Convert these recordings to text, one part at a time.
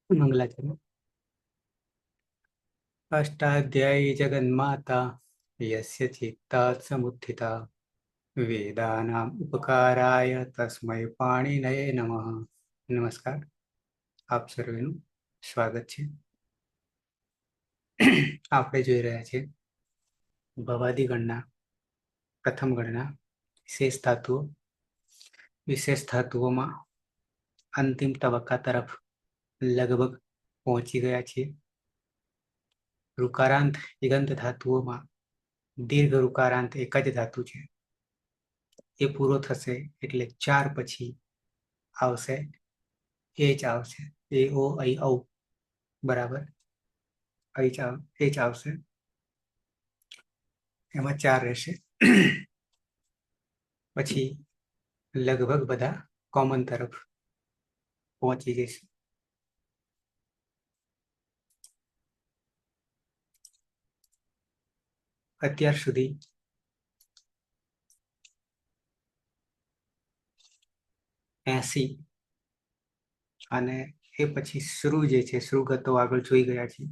मंगलाचरण। अष्टाध्यायी जगन्माता यस्य चित्तात् समुत्थिता वेदानाम् उपकाराय तस्मै पाणिनये नमः। नमस्कार, આપ સર્વેનું સ્વાગત છે। આપણે જોઈ રહ્યા છીએ ભવાદી ગણના પ્રથમ ગણના વિશેષ ધાતુઓ। વિશેષ ધાતુઓમાં અંતિમ તબક્કા તરફ લગભગ પહોંચી ગયા છીએ। ઋકારાંત યગંત ધાતુઓમાં દીર્ઘ ઋકારાંત એક જ ધાતુ છે। એ પૂરો થશે એટલે 4 પછી આવશે એચ આવશે। એ ઓ ಐ ઔ બરાબર એચ આવશે, એમાં 4 રહેશે। પછી લગભગ બધા કોમન તરફ પહોંચી જશે। અત્યાર સુધી એસી અને એ પછી શ્રુ જે છે શ્રુગતો આગળ જોઈ ગયા છે।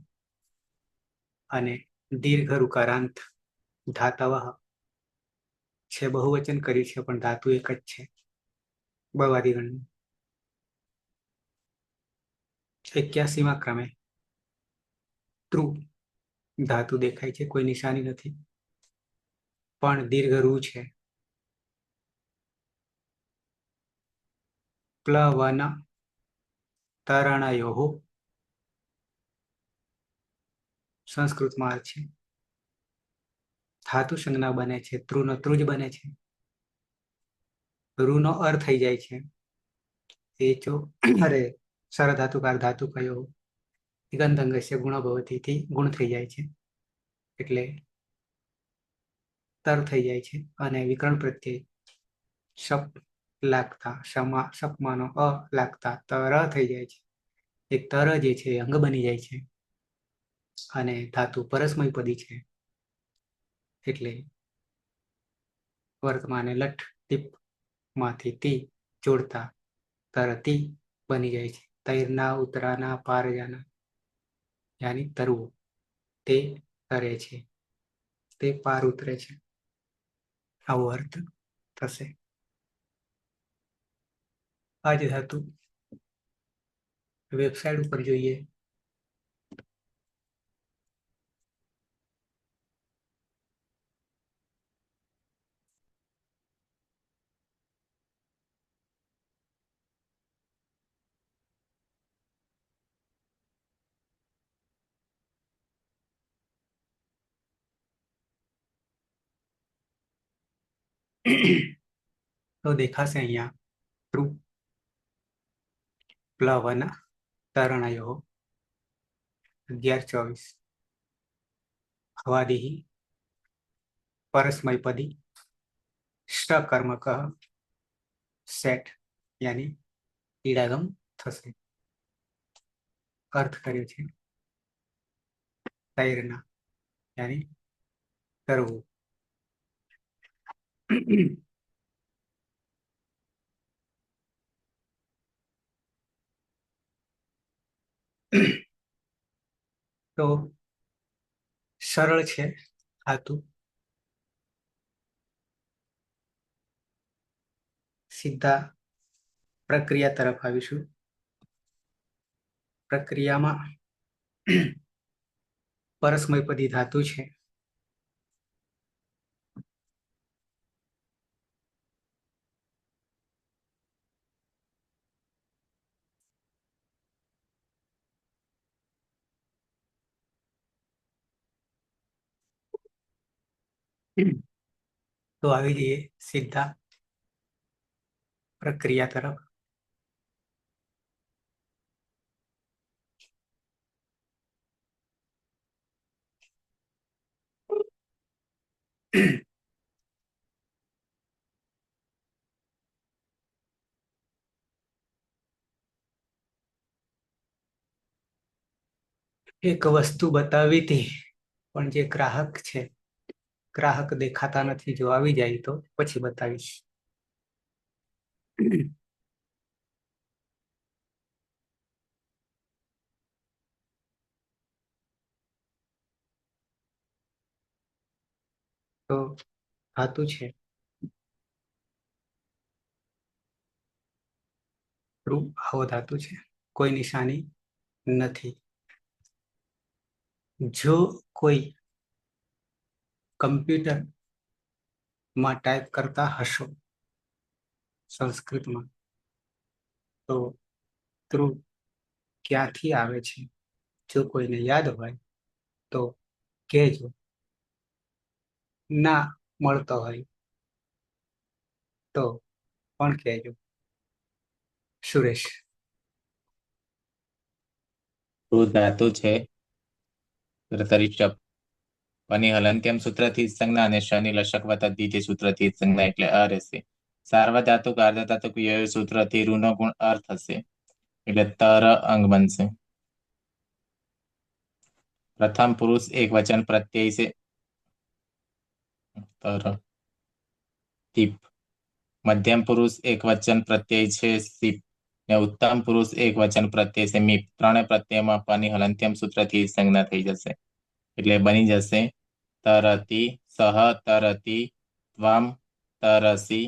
અને દીર્ઘ ઋકારાંત ધાતવ છે, બહુવચન કર્યું છે પણ ધાતુ એક જ છે ભવાદી ગણનું। 81માં ક્રમે ત્રુ ધાતુ દેખાય છે, કોઈ નિશાની નથી પણ દીર્ઘ રૂ છે। પ્લવન તરણયોઃ સંસ્કૃતમાં અર્થ છે। ધાતુ સંજ્ઞા બને છે, ત્રુનો ત્રુજ બને છે, રૂનો અર્થ થઈ જાય છે। એ ચો અરે સરધાતુકાર ધાતુ કયો દિગંતંગસ્ય ગુણ ભવતી થી ગુણ થઈ જાય છે એટલે તર થઈ જાય છે। અને વિકરણ પ્રત્યે શપ લાગતા શપમાનો અ લાગતા તર થઈ જાય છે। એ તર જે છે અંગ બની જાય છે અને ધાતુ પરસ્મય પદી છે એટલે વર્તમાને લઠ ટીપ માંથી તી જોડતા તરતી બની જાય છે। તૈરના ઉતરાના પારજાના યાની તરવું, તે તરે છે, તે પાર ઉતરે છે, આવો અર્થ થશે। આ જ ધાતુ વેબસાઇટ ઉપર જોઈએ તો દેખાશે અહીંયા ત્રુ પ્લવન તરણયોઃ 11-24 ભવાદિઃ પરસ્મૈપદી ષ્ટકર્મક સેટ યાની ઈડાગમ થશે। અર્થ કર્યો છે તૈરના યાની તરવું। તો સરળ છે ધાતુ। સીધા પ્રક્રિયા તરફ આવીશું। પ્રક્રિયામાં પરસ્મયપદી ધાતુ છે તો આવી જઈએ સીધા પ્રક્રિયા તરફ। એક વસ્તુ બતાવી હતી પણ જે ગ્રાહક છે, ગ્રાહક દેખાતા નથી, જો આવી જાય તો પછી બતાવીશ। તો ધાતુ છે, ધ્રુવ આવો ધાતુ છે, કોઈ નિશાની નથી. જો કોઈ કમ્પ્યુટરમાં ટાઈપ કરતા હશો સંસ્કૃતમાં, તો ધ્રુવ ક્યાંથી આવે છે, જો કોઈને યાદ હોય તો કહેજો. ના મળતો હોય તો પણ કહેજો. સુરેશ. ધ્રુવ ધાતુ છે, તરીશબ પની હલંત્યમ સૂત્રથી સંજ્ઞા અને શનિ લશક વત્તા દ્વિતીય સૂત્રથી સંજ્ઞા એટલે અ રહેશે. સાર્વધાતુક અર્ધધાતુક વ્યય સૂત્રથી ઋનો ગુણ અર્થ થશે એટલે તર અંગ બનશે. પ્રથમ પુરુષ એક વચન પ્રત્યય છે તર. દીપ મધ્યમ પુરુષ એક વચન પ્રત્યય છે સીપ ને ઉત્તમ પુરુષ એક વચન પ્રત્યય છે મીપ. ત્રણે પ્રત્યયમાં પની હલંત્યમ સૂત્રથી સંજ્ઞા થઈ જશે એટલે બની જશે તરતી, સહ તરતી, ત્વમ તરસી.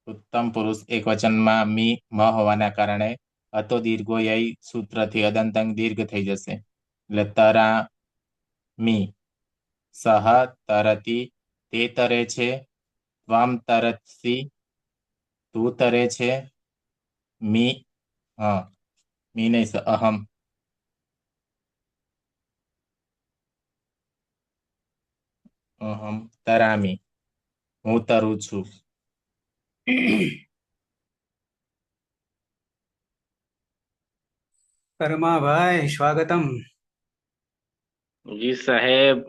ઉત્તમ પુરુષ એક વચનમાં મી મ હોવાના કારણે અતો દીર્ઘોયય સૂત્રથી અદંતંગ દીર્ઘ થઈ જશે એટલે તરા મી. સહ તરતી, તે તરે છે. ત્વમ તરસી, તું તરે છે. મી હા મી નહીં અહમ. અહમ તરામી, હું તરું છું. કર્માભાઈ સ્વાગતમ. જી સાહેબ.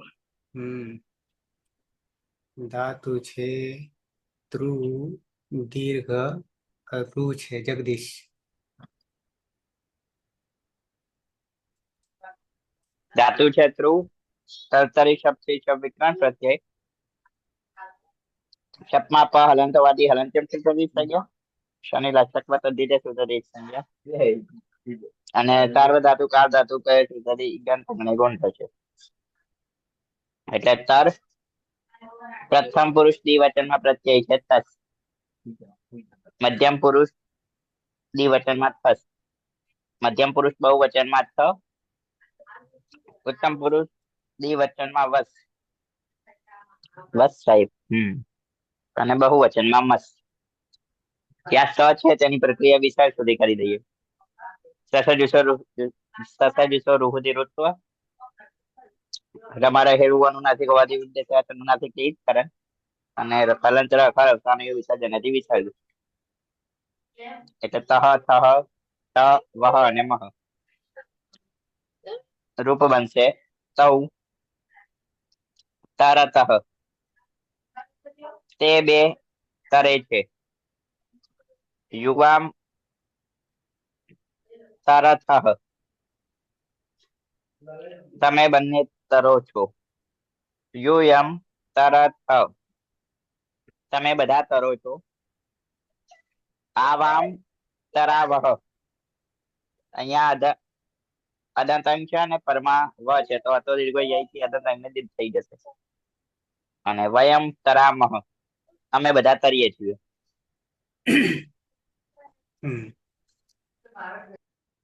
ધાતુ છે ધ્રુવ, દીર્ઘ રૂ છે. જગદીશ. ધાતુ છે ધ્રુવ, તરતરી શબ્દ છે શબ્દ વિકરણ પ્રત્યય. શબ્દમાં પ હલંતવાદી હલંત્યમ સૂત્રથી સંજ્ઞા, શનિ લક્ષક વત્તા દ્વિતીય સૂત્રથી સંજ્ઞા અને સાર્વધાતુ કાર ધાતુ કહે સૂત્રથી ઈગંત ગુણ થશે એટલે તર. પ્રથમ પુરુષ દ્વિવચનમાં પ્રત્યય છે તસ. મધ્યમ પુરુષ દ્વિવચનમાં થસ. મધ્યમ પુરુષ બહુવચનમાં થ. ઉત્તમ પુરુષ દ્વિવચનમાં વસ. વસ સાહેબ. અને બહુવચનમાં મસ. ત્યાં સ છે તેની પ્રક્રિયા વિસ્તાર સુધી કરી દઈએ. સસજુસો રૂહુતિ ઋત્વ તમારે હેરવાનું નથી હોવાથી ઉદ્દેશ નથી કે કરે અને કલંતર ખરસાને વિસર્જન નથી વિસર્જન એટલે તહ થહ ત વહ અને મહ. રૂપ બનશે તૌ તરતઃ, તે બે તરે છે. યુવામ તરથઃ, તમે બંને તરો છો. યુયમ તરથ, તમે બધા તરો છો. આવામ તરાવહ, અહીંયા અદંતંગ છે અને પરમા વ છે તો અતો દીર્ઘ થી અદંતંગ ને દીર્ઘ થઈ જશે. અને વયમ તરામહ, અમે બધા તરીએ છીએ.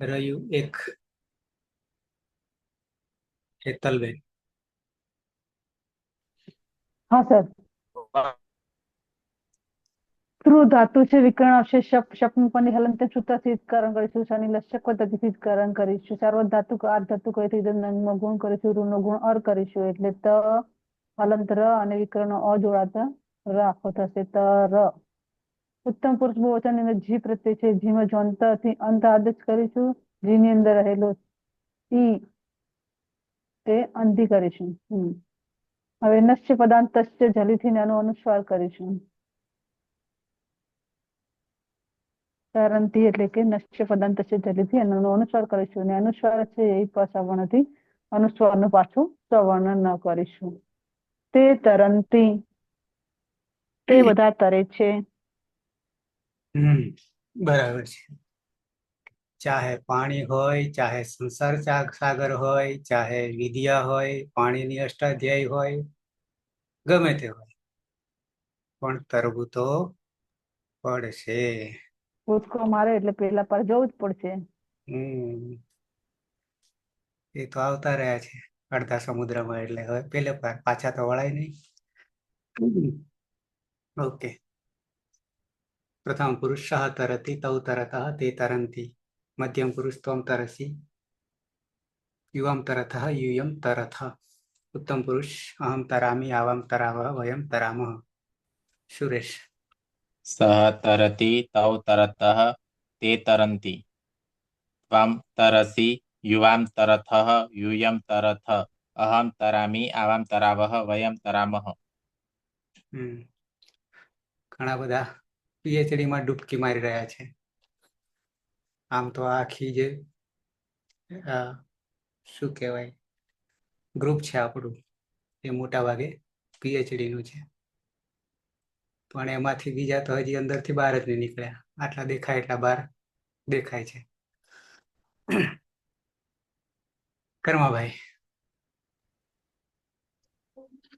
રહ્યું એક. હેતલબેન. હા સર. ધ્રુવ ધાતુ છે વિકરણ અવશેષ શપની હલંત્ય સૂત્રથી કરણ કરીશું. શનિ લક્ષક પદ્ધતિથી કરણ કરીશું. સાર્વધાતુ આર્ધ ધાતુ કહીથી નો ગુણ કરીશું. ઋનો ગુણ અર કરીશું એટલે ત હલંત ર અને વિકરણ અ જોડાતા ર આખો થશે ત ર. ઉત્તમ પુરુષ બહુવચન ની અંદર જી પ્રત્યય છે. જીમાં જોંતથી અંત આદેશ કરીશું. જી ની અંદર રહેલો ઈ તે અંતિ કરીશું. હવે નશ્ય પદાંત તસ્ય જલીથી એનો અનુસ્વાર કરીશું. તરંતી એટલે કે નશ્ય પદાંત તસ્ય જલીથી એનો અનુસ્વાર કરીશું અને અનુસ્વાર છે એ સવર્ણથી અનુસ્વારનું પાછું સવર્ણ ન કરીશું. તે તરંતી, તે બધા તરે છે. બરાબર છે. ચાહે પાણી હોય, ચાહે સંસાર સાગર હોય, ચાહે વિદ્યા હોય, પાણીની અષ્ટાધ્યાયી હોય, ગમે તે હોય પણ તરવું તો પડશે. કૂદકો મારે એટલે પેલા પર જવું જ પડશે. હમ એ તો આવતા રહ્યા છે અડધા સમુદ્રમાં, એટલે હવે પેલે પાછા તો વળાય નહીં. ઓકે. પ્રથમ પુરુષ સહ તરતી તૌ તરતઃ તે તરંતી. મધ્યમ પુરુષ ત્વમ તરસી યુવમ તરતઃ યુયમ તરથ. ઉત્તમ પુરુષ અહમ તરામી આવામ તરાવહ વયમ તરામહ. સુરેશ. સહ તરતી તૌ તરતઃ તે તરંતી ત્વમ તરસી યુવામ તરથઃ યુયમ તરથ અહમ તરામી આવામ તરાવહ વયમ તરામહ. ઘણા બધા PhD માં ડૂબકી મારી રહ્યા છે. આમ તો આખી જે શું કહેવાય ગ્રુપ છે આપણું એ મોટા ભાગે PhD નું છે, પણ એમાંથી બીજા તો હજી અંદરથી બહાર જ નહીં નીકળ્યા. આટલા દેખાય એટલા બહાર દેખાય છે. કર્માભાઈ.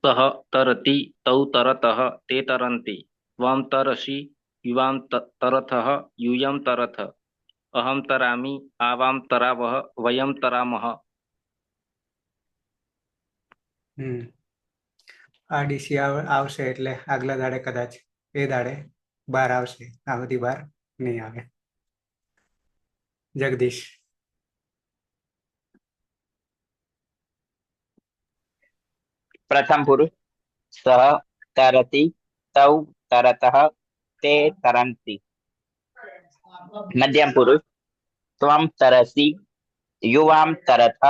સહ તરતી તૌ તરતઃ તે તરંતી ત્વમ તરસી યુવામ તરથઃ યુયમ તરથ અહમ તરામી આવામ તરાવહ વયમ તરામહ. RDC આવશે એટલે આગલા દાડે કદાચ એ દાડે બહાર આવશે, આ બધી બહાર નહીં આવે. જગદીશ. પ્રથમ પુરુષ સહ તરતી તૌ તરતઃ તે તરંતી. મધ્યમ પુરુષ ત્વમ તરસી યુવામ તરથઃ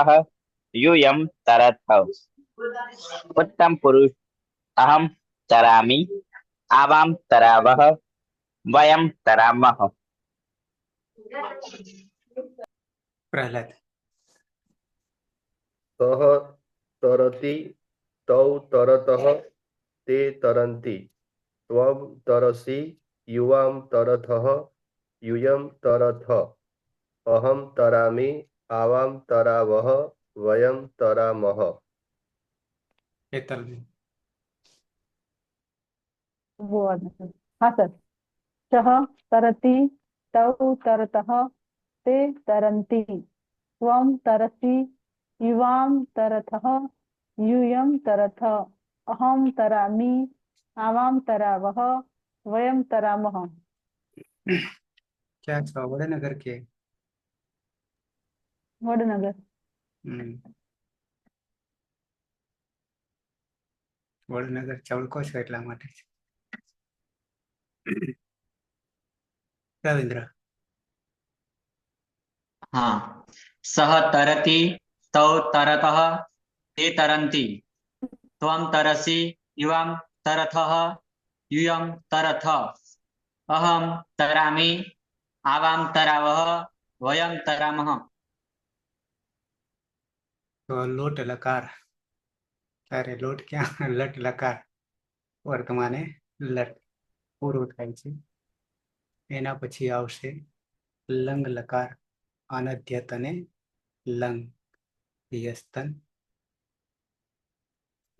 યુયમ તરથ. ઉત્તમ પુરુષ અહમ તરામી આવામ તરાવહ વયમ તરામહ. પ્રહલાદ. સહ તરતી તૌ તરતઃ તે તરંતી ત્વમ તરસી યુવામ તરથઃ યુયમ તરથ અહમ તરામી આવામ તરાવહ વયમ તરામહ. હેતલ. હા સર. સહ તરતી તૌ તરતઃ તે તરંતી ત્વમ તરસી યુવામ તરથઃ યુયમ તરથ અહમ તરામી આવામ તરાવહ વયમ તરામહ. ક્યાં છો? વડનગર કે? વડનગર. વડનગર ચવડકો છો એટલા માટે છે. રવિન્દ્ર. हाँ सह तरती तौ तरतः ते तरन्ति त्वं तरसि युवां तरथः यूयं तरथ अहं तरामि आवां तरावः वयं तरामः. તો લોટ લકાર, અરે લોટ ક્યાં, લટ લકાર વર્તમાને લટ પૂરું થાય છે. એના પછી આવશે લંગ લકાર, અનધ્યત અને લંગ. યસ્તન,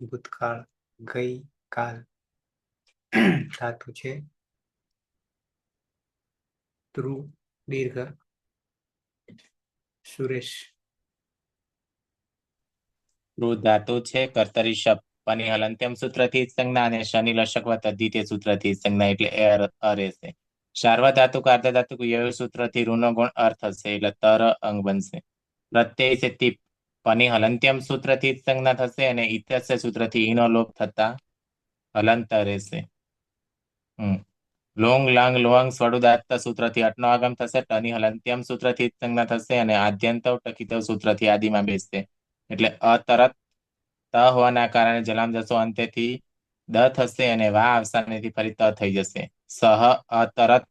ભૂતકાળ, ગઈ કાલ. ધાતુ છે ધ્રુવ, દીર્ઘ. સુરેશ. ધ્રુવ ધાતુ છે કર્તરી શબ્દ પની હલંત્યમ સૂત્રથી જ સંજ્ઞા અને શનિ લશક વત્તા દ્વિતીય સૂત્રથી જ સંજ્ઞા એટલે અ રહેશે. સાર્વધાતુક અર્ધધાતુક યય સૂત્રથી ઋનો ગુણ અર્થ હશે એટલે તર અંગ બનશે. પ્રત્યય છે તીપ પની હલંત્યમ સૂત્રથી જ સંજ્ઞા થશે અને ઇત્યસ્ય સૂત્રથી ઈનો લોપ થતા હલંત રહેશે. લોંગ લાંગ લોંગ સ્વડુદાત્ત સૂત્રથી અટનો આગમ થશે. ટની હલંત્યમ સૂત્રથી જ સંજ્ઞા થશે અને આદ્યંતવ ટકિતવ સૂત્રથી આદિમાં બેસશે એટલે અતરત ત હોવાના કારણે જલામ જસો અંતેથી દ થશે અને વા અવસાનેથી ફરી ત થઈ જશે. સહ અતરત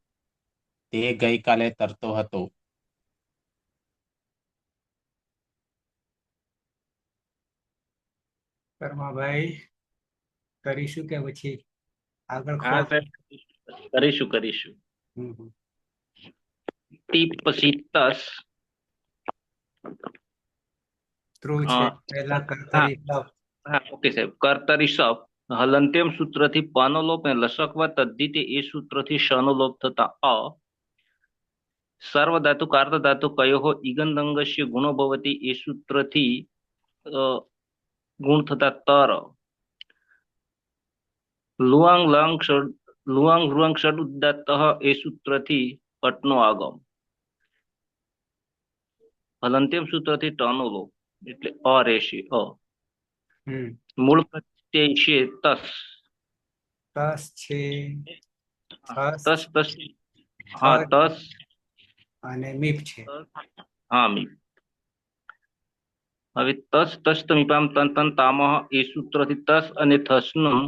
તે ગઈકાલે તરતો હતો. કર્માભાઈ કરીશું કે પછી આગળ હા સર, કરીશું. ટીપ પછી તસ. ધ્રુવ છે પહેલા કર્તરી હા ઓકે સાહેબ. કર્તરી સપ હલંત્યમ સૂત્રથી પનો લોપ અને લસકવા તદ્ધિતે એ સૂત્રથી શનો લોપ થતા અ સર્વધાતુ કાર્ધધાતુ કયો ઈગંદંગસ્ય ગુણો ભવતી એ સૂત્રથી ગુણ થતા તર લુઆંગ લંગ લુઆંગ હૃંગ ષડ ઉદાત્ત એ સૂત્રથી અટનો આગમ હલંત્યમ સૂત્રથી ટનો લોપ એટલે અ રહેશે અ હમ મૂળ પ્રત્યય છે તસ તસ છે તસ તસ હા તસ અને મીપ છે. હા મી હવે તસ તસ તમીપામ તન તન તામહ એ સૂત્રથી તસ અને થસનું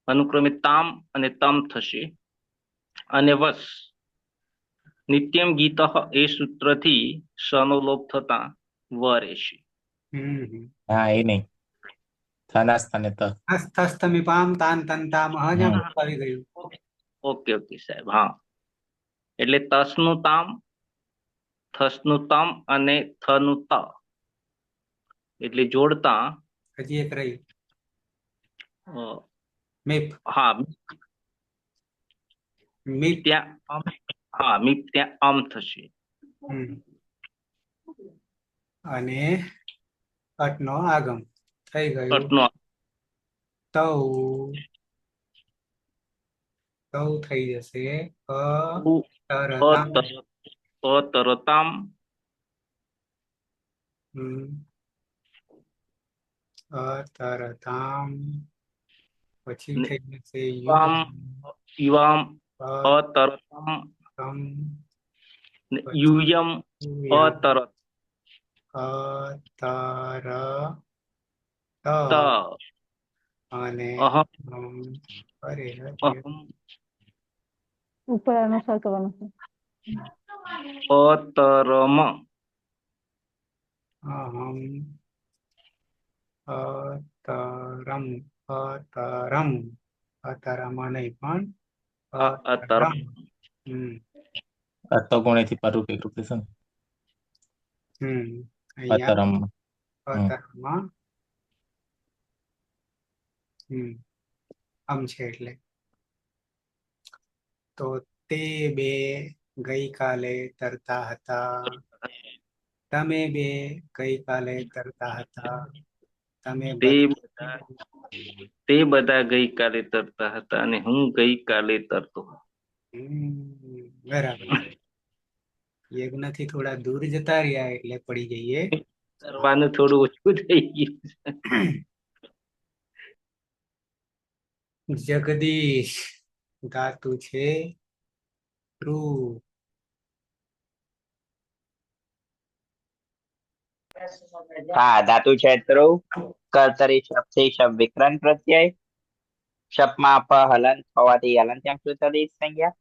અનુક્રમે તામ અને તમ થશે અને વસ નિત્યમ ગીત એ સૂત્રથી શનો લોપ થતા વ રહેશે. હા એ નહીં થના સ્થાને ત. તસ તસ તમીપામ તાન તન તામહ જ હમ. આવી ગયું. ઓકે ઓકે સાહેબ હા એટલે તસનું તામ થસનું તમ અને થનું ત એટલે જોડતા હજી એક રહી અ, મીપ. હા મીપ ત્યાં હા મી ત્યાં અમ થશે. અને અટનો આગમ થઈ ગયું. અટનો તૌ તૌ થઈ જશે અતરતામ. અતરતામ અતરતામ પછી ને થઈ જશે યુવામ યુવામ અતરતમ તમ ને પછી યુયમ અતરત અતરત ત અને અહમ અરે અહમ ઉપર અનુસાર કરવાનું છે. અતરમ અહમ અતરમ અતરમ અતરમ નહીં પણ અતરમ અતરમ. અતો ગુણેથી પરરૂપ એકરૂપ થશે ને અહીંયા અતરમ. અતરમાં આમ છે એટલે તો તે બે ગઈકાલે તરતા હતા. તમે બે ગઈકાલે તરતા હતા. તમે તે બધા ગઈકાલે તરતા હતા અને હું ગઈકાલે તરતો હતો. બરાબર. યજ્ઞથી થોડા દૂર જતા રહ્યા એટલે પડી જઈએ. તરવાનું થોડું ઓછું થઈ ગયું. જગદીશ ધાતુ છે ધ્રુવ. હા ધાતુ છે ધ્રુવ. કર્તરી શબ્દથી શબ્દ વિકરણ પ્રત્યય શપમાં પ હલન હોવાથી હલંત્યમ સૂત્રની સંજ્ઞા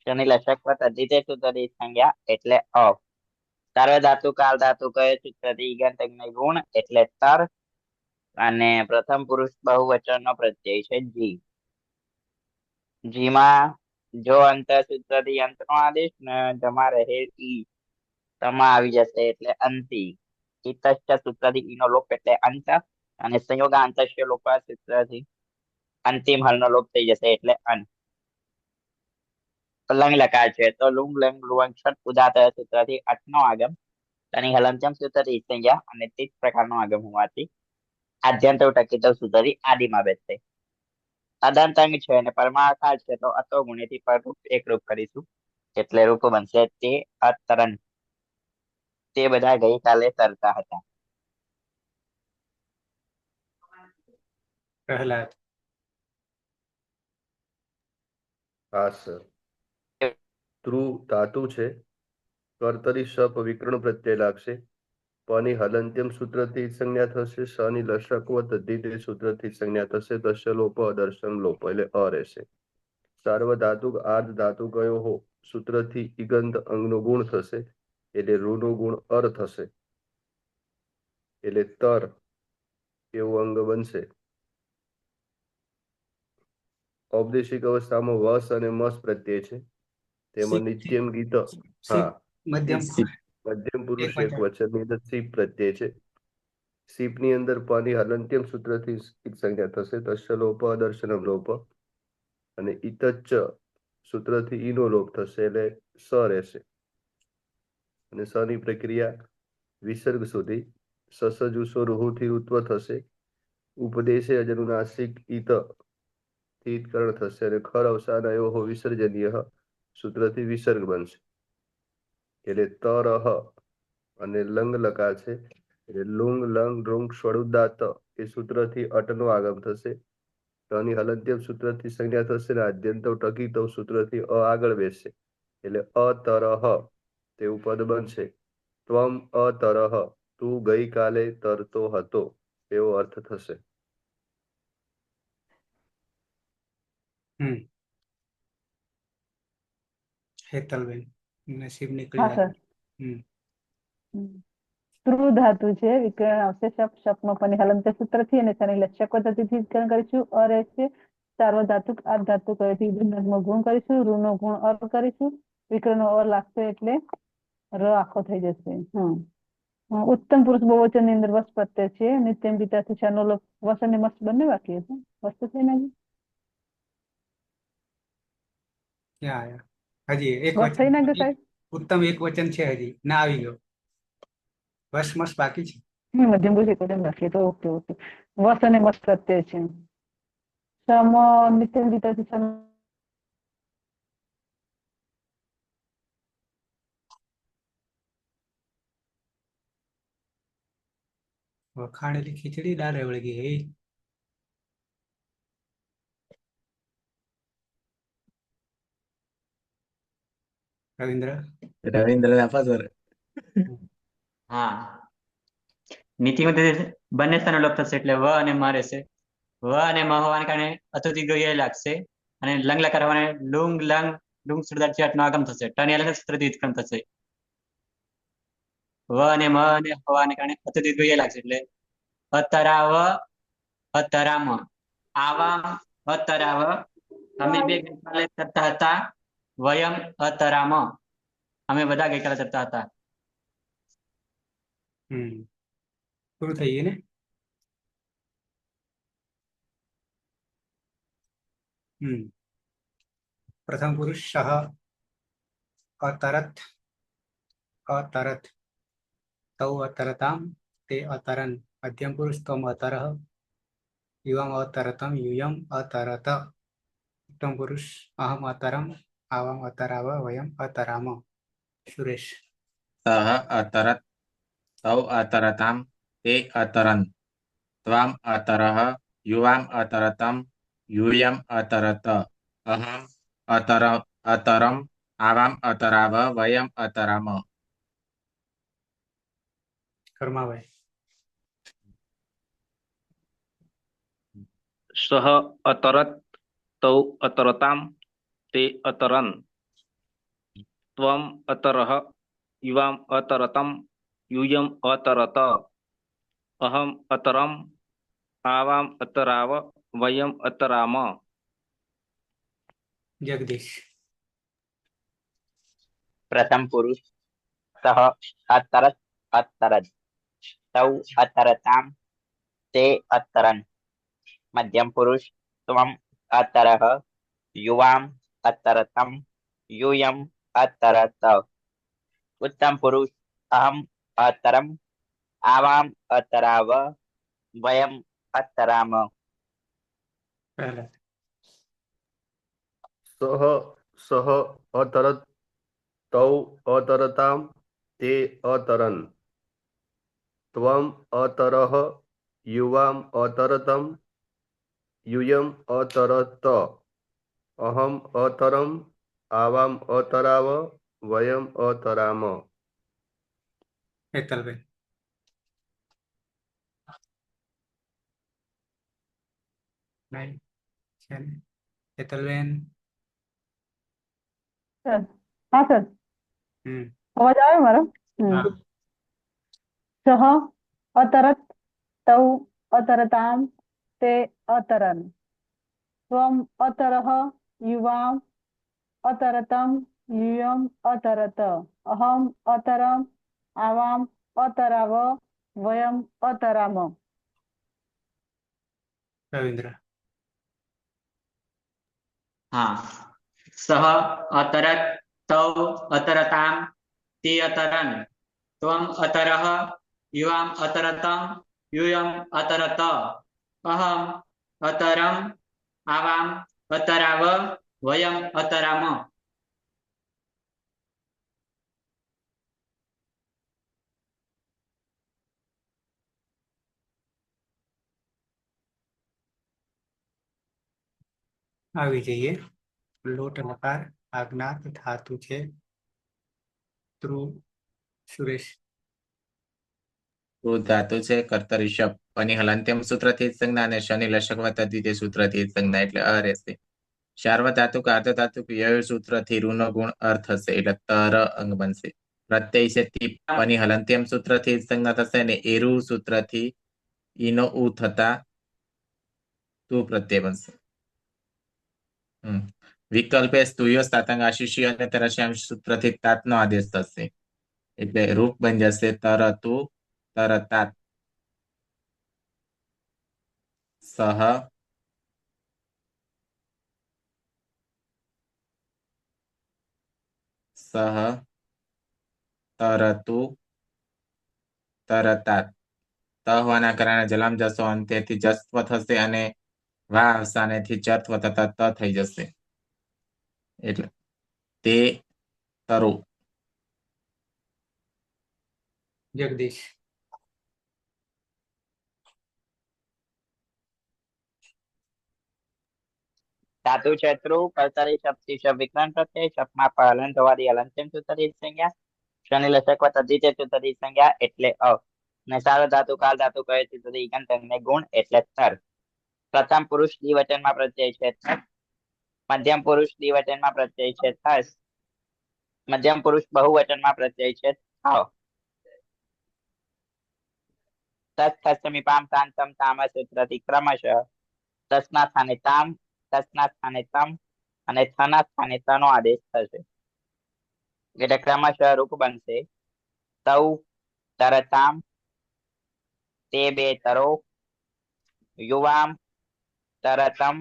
શનિ લશક તદ્ધિતે સૂત્રની સંજ્ઞા એટલે અ સાર્વધાતુ કાલ ધાતુ કયો સૂત્રથી ઈગંત ગુણ એટલે તર અને પ્રથમ પુરુષ બહુવચનનો પ્રત્યય છે જી. જીમાં જો અંતર સૂત્રથી અંતનો આદેશ ને જમા રહે ઈ તમા આવી જશે એટલે અંતિ. ઇતશ્ચ સૂત્રથી ઈનો લોપ એટલે અંત અને સંયોગ આંતસ્ય લોપ સૂત્રથી અંતિમ હલનો લોપ થઈ જશે એટલે અન. લંગ લકાર છે તો લુંગ લંગ લુવંગ ષટ ઉદાત સૂત્રથી અટનો આગમ તેની હલંત્યમ સૂત્રથી સંજ્ઞા અને તે જ પ્રકારનો આગમ હોવાથી આદ્યંત ટકીત સૂત્રથી આદિમાં બેસશે. અદંતંગ છે અને પરમાકાર છે તો અતો ગુણેથી પરરૂપ એકરૂપ કરીશું એટલે રૂપ બનશે તે અતરન. તે બધા ગઈકાલે તરતા હતા. પ્રહલાદ. હા સર. ધ્રુવ ધાતુ છે કર્તરી શપ વિકરણ પ્રત્યય લાગશે. પની હલંત્યમ સૂત્રથી સંજ્ઞા થશે. શની લશક તદ્ધિતે સૂત્રથી સંજ્ઞા થશે. દશ્ય લોપ દર્શન લોપ એટલે અ રહેશે. સાર્વધાતુક આર્ધ ધાતુ કયો હો સૂત્રથી ઈગંત અંગનો ગુણ થશે એટલે રૂનો ગુણ અર થશે એટલે તર એવું અંગ બનશે. ઔપદેશિક અવસ્થામાં વસ અને મસ પ્રત્યય છે. તેમાં નિત્યમ ગીત હા મધ્યમ સિપ. મધ્યમ પુરુષ એક વચન. વચનની અંદર સી પ્રત્યય છે. સીપની અંદર પની હલંત્યમ સૂત્રથી ઈત સંજ્ઞા થશે. તસ્ય લોપ દર્શનમ લોપ. અને ઈતચ્ચ સૂત્રથી ઈનો લોપ થશે એટલે સ રહેશે. અને સની પ્રક્રિયા વિસર્ગ સુધી સસજુસો રૂહુથી ઉત્વ થશે. ઉપદેશે અજનુનાસિક ઈત થી ઈતકરણ થશે અને ખર અવસાનયો વિસર્જનીય સૂત્રથી વિસર્ગ બનશે. એટલે તરહ અને લંગ લકાર છે એટલે લુંગ લંગ ડ્રુંગ સ્વરુદાત એ સૂત્રથી અટનો આગમ થશે. તની હલંત્યમ સૂત્રથી સંજ્ઞા થશે ને આદ્યંતવ ટકીતવ સૂત્રથી અ આગળ બેસશે એટલે અતરહ તેવું પદ બનશે. ત્વમ અતરહ તું ગઈકાલે તરતો હતો એવો અર્થ થશે. હેતલબેન નસીબ હા નીકળી સર. ધ્રુવ ધાતુ છે વિકરણ આવશે શપ શપમાં પણ હલંત્ય સૂત્રથી અને શનિ લક્ષ્ય પદ્ધતિથી વિકરણ કરીશું. અ રહેશે સાર્વધાતુક આ ધાતુ કહેથી નગમાં ગુણ કરીશું. ઋનો ગુણ અર કરીશું. વિકરણનો અ લાગશે એટલે ર આખો થઈ જશે. ઉત્તમ પુરુષ બહુવચન ની અંદર વસ પ્રત્યય છે. નિત્યમ પિતાથી શાનો લોપ વસ અને મસ્ત બંને વાક્ય છે. વસ્તુ છે ને ક્યાં આયા હજી એક વસ થઈ વચન નાખ્યો સાહેબ. ઉત્તમ એક વચન છે હજી ના આવી ગયો. બસ મસ્ત બાકી છે. મધ્યમ પુરુષ એકવચન વાક્ય તો ઓકે ઓકે. વસ અને મસ્ત પ્રત્યય છે. સમ નિત્યમ પિતાથી શાનો વખાણેલી ખીચડી દાળ વળગી હે. રવિન્દ્ર રવિન્દ્ર આપા સર. હા નીતિમાં બંને સ્થાનો લોપ થશે એટલે વ અને મ રહેશે. વ અને મ હોવાને કારણે અતુથી ગયો લાગશે અને લંગ લકાર હોવાને લુંગ લંગ લુંગ સુરદાર નો આગમ થશે. ટની અલગ સૂત્રથી ઉત્પન્ન થશે. વ અને મ અને હોવાને કારણે અતુથી ગયો લાગશે એટલે અતરાવ અતરામ આવામ અતરાવ અમે બે ગઈકાલે કરતા હતા. વયમ અતરામ અમે બધા ગઈકાલે કરતા હતા. પૂરું થઈ ગયું ને. પ્રથમ પુરુષ સહ અતરત અતરત તૌ અતરતામ તે અતરન. મધ્યમ પુરુષ તમ અતરહ યુવામ અતરતમ યુયમ અતરત. ઉત્તમ પુરુષ અહમ અતરમ આવામ અતરાવ વયમ અતરામ. સુરેશ સહ અતરત તૌ અતરતામ તે અતરન. ત્વમ અતરહ યુવામ અતરતમ યુયમ અતરત. અહમ અતરમ આવામ અતરાવ વયમ અતરામ. કર્માભાઈ સહ અતરત તૌ અતરતામ તે અતરન. ત્વમ અતરહ યુવામ અતરતમ યુયમ અતરત. અહમ અતરમ આવામ અતરાવ વયમ અતરામ. જગદીશ પ્રથમ પુરુષ સહ અતરત અતરત તૌ અતરતામ તે અતરન. મધ્યમ પુરુષ ત્વમ અતરહ યુવામ અતરતમ યુયમ અતરત. ઉત્તમ પુરુષ અહમ અતરમ આવામ અતરાવ વયમ અતરામ. પહેલા સહ અતરત તૌ અતરતામ તે અતરન. ત્વમ અતરહ યુવામ અતરતમ યુયમ અતરત. અહમ અતરમ આવામ અતરાવ વયમ અતરામ. હેતલબેન નહીં છે ને. હેતલબેન સર. હા સર. હમ અવાજ આવે મારો? હા સહ અતરત તૌ અતરતામ તે અતરન. ત્વમ અતરહ યુવામ અતરતમ યુયમ અતરત. અહમ અતરમ આવામ અતરાવ વયમ અતરામ. રવિન્દ્ર. હા. સહ અતરત તૌ અતરતામ તે અતરન ત્વમ અતરહ યુવામ અતરતમ યુયમ અતરત અહમ અતરમ આવામ અતરાવ વયમ અતરામ. આવી જઈએ. લોટ લકાર આજ્ઞાત ધાતુ છે ધ્રુવ. સુરેશ. ધ્રુવ ધાતુ છે કર્તરી શપ પની હલંત્યમ સૂત્રથી જ સંજ્ઞા અને શનિ લશક વત્તા દ્વિતીય સૂત્રથી જ સંજ્ઞા એટલે અ રહેશે. સાર્વધાતુક અર્ધધાતુક યય સૂત્રથી રૂનો ગુણ અર્થ થશે એટલે તર અંગ બનશે. પ્રત્યય છે તી પની હલંત્યમ સૂત્રથી જ સંજ્ઞા થશે અને એરુ સૂત્રથી ઈનો ઉ થતા તું પ્રત્યય બનશે. વિકલ્પે સ્તુયો સાતંગ આશીષી અને તરસ્યામ સૂત્રથી તાતનો આદેશ થશે એટલે રૂપ બની જશે તરતું તરતાત. સહ સહ તરતુ તરતાત. ત હોવાના કારણે જલામ જસો અંતેથી જસ્વ થશે અને વા અવસાનેથી ચત્વ તથા ત થઈ જશે એટલે તે તરુ. જગદીશ. ધાતુ છે ધ્રુવ, કર્તરી શપ થી શપ વિકરણ પ્રત્યય, શપમાં હલન થવાથી હલંત્યમ સૂત્રથી સંજ્ઞા, શનિ લસક વત્તા દ્વિતીય સૂત્રથી સંજ્ઞા એટલે અ. અને સાર્વધાતુ કાલ ધાતુ કહે સૂત્રથી ઈગંત અને ગુણ એટલે તર. પ્રથમ પુરુષ દ્વિવચનમાં પ્રત્યય છે તર. મધ્યમ પુરુષ દ્વિવચનમાં પ્રત્યય છે થસ. મધ્યમ પુરુષ બહુવચનમાં પ્રત્યય છે થાવ. તસ થસમી પામ તાંતમ તામ સૂત્રથી ક્રમશઃ તસના સ્થાને તામ, તસના સ્થાને તમ અને થના સ્થાને તનો આદેશ થશે એટલે ક્રમશઃ રૂપ બનશે તૌ તરતામ તે બે તરો યુવામ તરતમ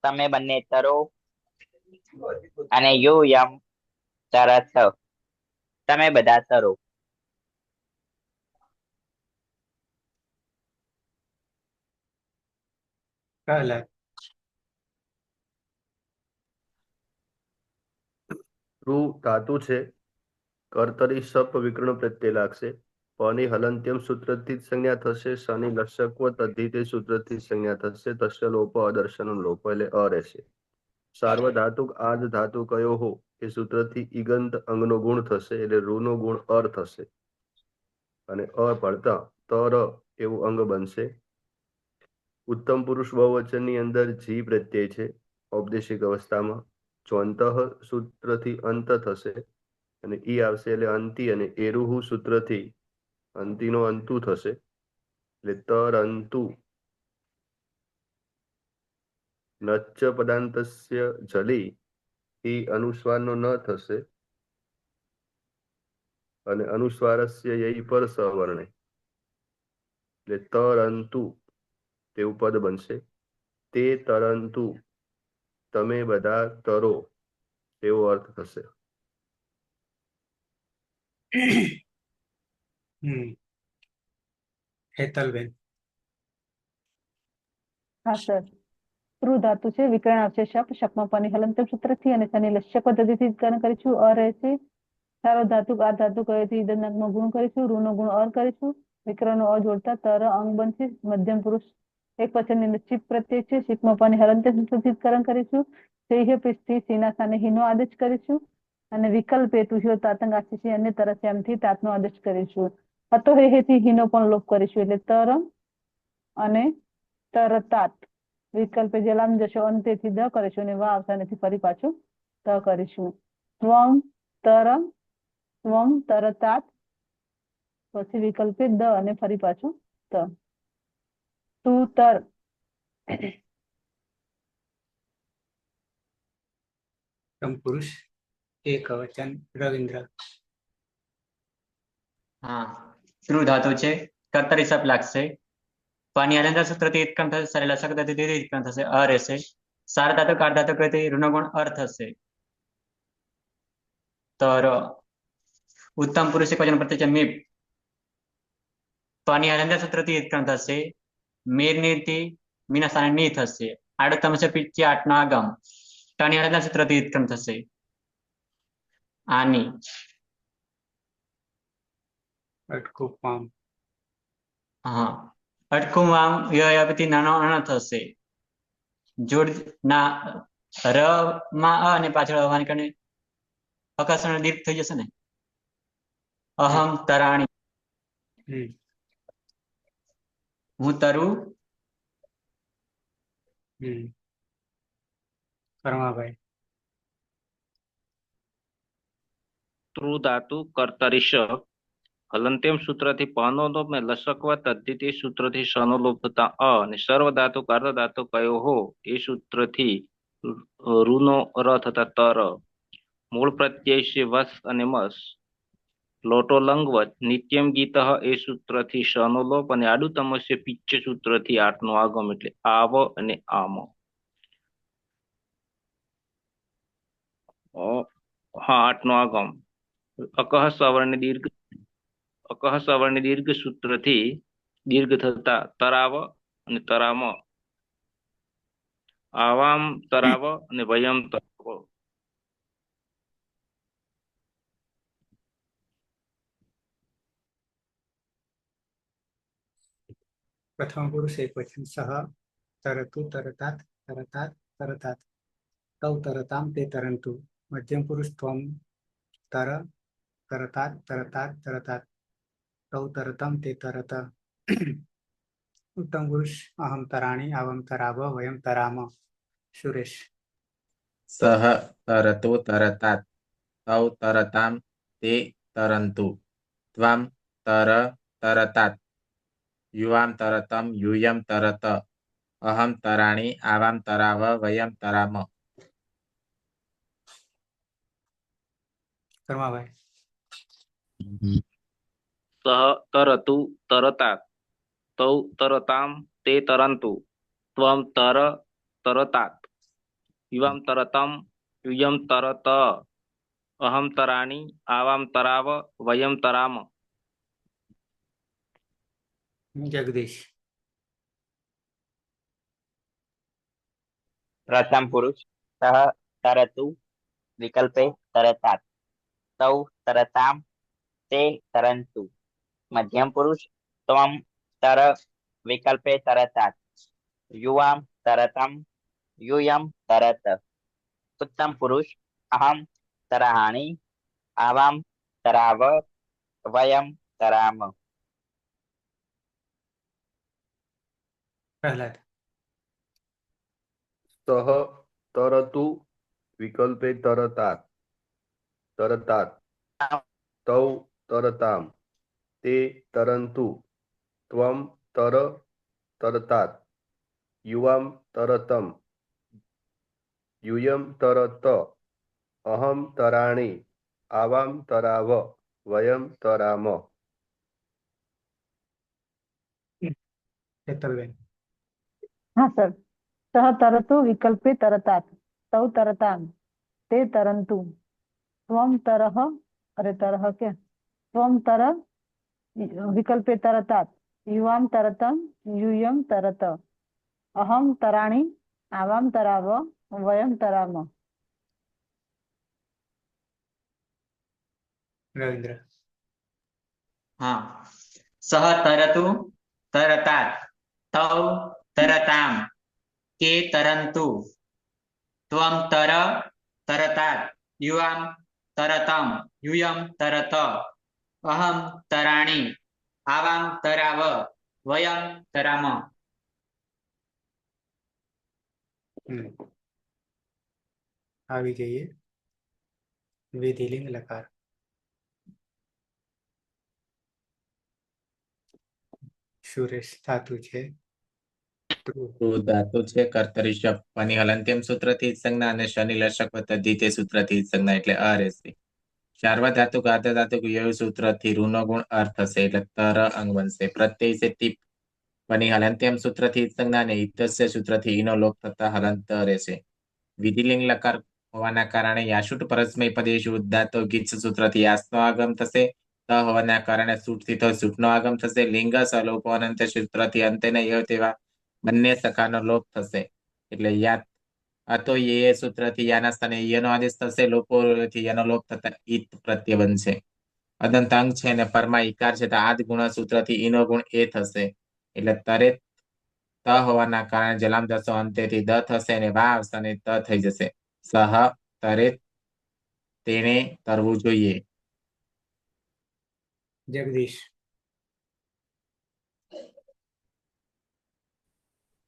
તમે બંને તરો અને યુયમ તરત તમે બધા તરો. પ્રહલાદ. ધ્રુવ ધાતુ છે કર્તરી સપ વિકર્ણ પ્રત્યય લાગશે. પની હલંત્યમ સૂત્રથી જ સંજ્ઞા થશે. શનિ લશકવ તદ્ધિતે સૂત્રથી જ સંજ્ઞા થશે. તસ્ય લોપ અદર્શન લોપ એટલે અ રહેશે. સાર્વધાતુક આદ ધાતુ કયો હો એ સૂત્રથી ઈગંત અંગનો ગુણ થશે એટલે રૂનો ગુણ અર થશે અને અ પડતા તર એવું અંગ બનશે. ઉત્તમ પુરુષ બહુવચનની અંદર જી પ્રત્યય છે ઔપદેશિક અવસ્થામાં. ચોંતઃ સૂત્રથી અંત થશે અને ઈ આવશે એટલે અંતિ અને એરુહુ સૂત્રથી અંતિનો અંતુ થશે એટલે તર અંતુ નચ્ચ પદાંતસ્ય જલી એ અનુસ્વારનો ન થશે અને અનુસ્વારસ્ય યઈ પર સવર્ણે એટલે તરંતુ તેવું પદ બનશે. તે તરંતુ તમે બધા તરો તેવો અર્થ થશે. હેતલબેન. હા સર. ધ્રુવ ધાતુ છે વિકરણ આવશે શપ, શપમાં પની હલંત્યમ સૂત્રથી અને શનિ લશ્યક પદ્ધતિથી વિકરણ કરીશું અ રહેશે. સાર્વધાતુક આ ધાતુ કહેથી ઈદનકનો ગુણ કરીશું, રૂનો ગુણ અર કરીશું, વિકરણનો અ જોડતા તર અંગ બનશે. મધ્યમ પુરુષ એક વચનની અંદર ચીપ પ્રત્યય છે, શીપમાં પની હલંત્યમ સૂત્રથી વિકરણ કરીશું. સેહ્ય પૃષ્ઠથી સીના સ્થાને હિનો આદેશ કરીશું અને વિકલ્પ હેતુ હિયો તાતંગ આશીષી અને તરસ્યામથી તાતનો આદેશ કરીશું. અતો હેથી હિનો પણ લોપ કરીશું એટલે તર અને તરતાત. વિકલ્પે જલામ જશો અંતેથી દ કરીશું અને વા આવતાનેથી ફરી પાછું ત કરીશું. ત્વમ તરતાત પછી વિકલ્પે દ અને ફરી પાછું ત. તું તર. પ્રથમ પુરુષ એક વચન. રવિન્દ્ર. હા. ધ્રુવ ધાતુ છે કર્તરી સપ લાગશે પાણી હલનચલન સૂત્રથી ઉત્ક્રમ થશે સારી લક્ષક પદ્ધતિથી ઉત્ક્રમ થશે અ રહેશે સાર ધાતુ કાર ધાતુ કૃતિ ઋણગુણ અર થશે तर ઉત્તમ પુરુષ એકવચન પ્રત્યય છે મીપ પાણી હલનચલન સૂત્રથી ઉત્ક્રમ થશે મેર નીતિ મીના સ્થાને ની થશે આડોત્તમ છે પિત્ય આઠનો આગમ ટણી હલનચલન સૂત્રથી ઉત્ક્રમ થશે આની અટકું પામ હા અટકું આમ યપતિ નાનો અણ થશે જોડ ના ર માં અ અને પાછળ આવવાને કારણે અકસ્માત દીર્ઘ થઈ જશે ને અહમ તરાણી હમ હું તરું હમ કર્માભાઈ તૃ ધાતુ કર્તરી શ હલંત્યમ સૂત્રથી પનો લોપ ને લસકવ તદ્ધિતિ સૂત્રથી શનો લોપ થતા અ અને સર્વ ધાતુ કર્ત ધાતુ કયો હો એ સૂત્રથી રૂનો ર થતા તર મૂળ પ્રત્યય છે વસ અને મસ લોટો લંગવત નિત્યમ ગીત એ સૂત્રથી શનો લોપ અને આડું તમસ્ય પિચ્ચ સૂત્રથી આઠનો આગમ એટલે આવ અને આમ હા આઠનો આગમ અકહ સવર્ણ દીર્ઘ સૂત્રથી દીર્ઘ થતા તરાવ અને તરામ આવામ તરાવ અને વયમ તરાવ પ્રથમ પુરુષ એકવચન સહ તરતુ તરતાત તરતાત તરતાત તૌ તરતામ તે તરંતુ મધ્યમ પુરુષ ત્વમ તર તરતાત તરતાત તરતાત તૌ તરતમ તે તરત ઉત્તમ પુરુષ અહમ તરાણી આવમ તરાવ વયમ તરામ સુરેશ સહ તરતુ તરતાત તૌ તરતામ તે તરંતુ ત્વમ તર તરતાત યુવામ તરતમ યુયમ તરત અહમ તરાણી આવામ તરાવ વયમ તરામ કર્માભાઈ સહ તરતુ તરતાત તૌ તરતામ તે તરંતુ ત્વમ તર તરતાત યુવામ તરતમ યુયમ તરત અહમ તરાણી આવામ તરાવ વયમ તરામ જગદીશ પ્રથમ પુરુષ સહ તરતુ વિકલ્પે તરતાત તૌ તરતામ તે તરંતુ મધ્યમ પુરુષ ત્વમ તર વિકલ્પે તરતાત યુવામ તરતમ યુયમ તરત ઉત્તમ પુરુષ અહમ તરહાણી આવામ તરાવ વયમ તરામ પ્રહલાદ સહ તરતુ વિકલ્પે તરતાત તરતાત તૌ તરતામ તે તરંતુ ત્વમ તર તરતાત યુવામ તરતમ યુયમ તરત અહમ તરાણી આવામ તરાવ વયમ તરામ હેતલબેન હા સર સહ તરતુ વિકલ્પે તરતાત તૌ તરતામ તે તરંતુ ત્વમ તરહ અરે તરહ કે ત્વમ તર વિકલ્પે તરતાત યુવામ તરતમ યુયમ તરત અહમ તરાણી આવામ તરાવ વયમ તરામ રવિન્દ્ર હા સહ તરતુ તરતાત તૌ તરતામ તે તરંતુ ત્વમ તર તરતાત યુવામ તરતમ યુયમ તરત અહમ તરાણી આવામ તરાવ વયમ તરામ આવી જઈએ વિધિલિંગ લકાર સુરેશ ધાતુ છે ધાતુ છે કર્તરી શપ પાની હલંત્યમ સૂત્રથી જ સંજ્ઞા અને શનિ લર્શક પદ્ધતિ તે સૂત્રથી જ સંજ્ઞા એટલે અ રહેશે સાર્વધાતુક અર્ધધાતુક ય સૂત્રથી ઋનો ગુણ અર્થ થશે એટલે તર અંગ બનશે. પ્રત્યય છે તીપ બની હલંત્યમ સૂત્રથી સંજ્ઞા અને હિતસ્ય સૂત્રથી ઈનો લોપ થતા હલંત રહેશે. વિધિલિંગ લકાર હોવાના કારણે યાશુટ પરસ્મય પદેશુ ઉદ્દાતો ગીચ સૂત્રથી યાસનો આગમ થશે. ત હોવાના કારણે સૂટથી તો સૂટનો આગમ થશે. લિંગ સલોપો અનંત સૂત્રથી અંતે ય તેવા બંને સખાનો લોપ થશે એટલે યાત અતો યે સૂત્રથી યાના સ્થાને યનો આદેશ થશે. લોપોથી યનો લોપ થતા ઈત પ્રત્યય બનશે. અદંતાંગ છે અને પરમાં ઈકાર છે તો આદ ગુણ સૂત્રથી ઈનો ગુણ એ થશે એટલે તરે ત હોવાના કારણે જલામ દસો અંતેથી દ થશે અને વા આવશે અને ત થઈ જશે. સહ તરે તેણે તરવું જોઈએ. જગદીશ.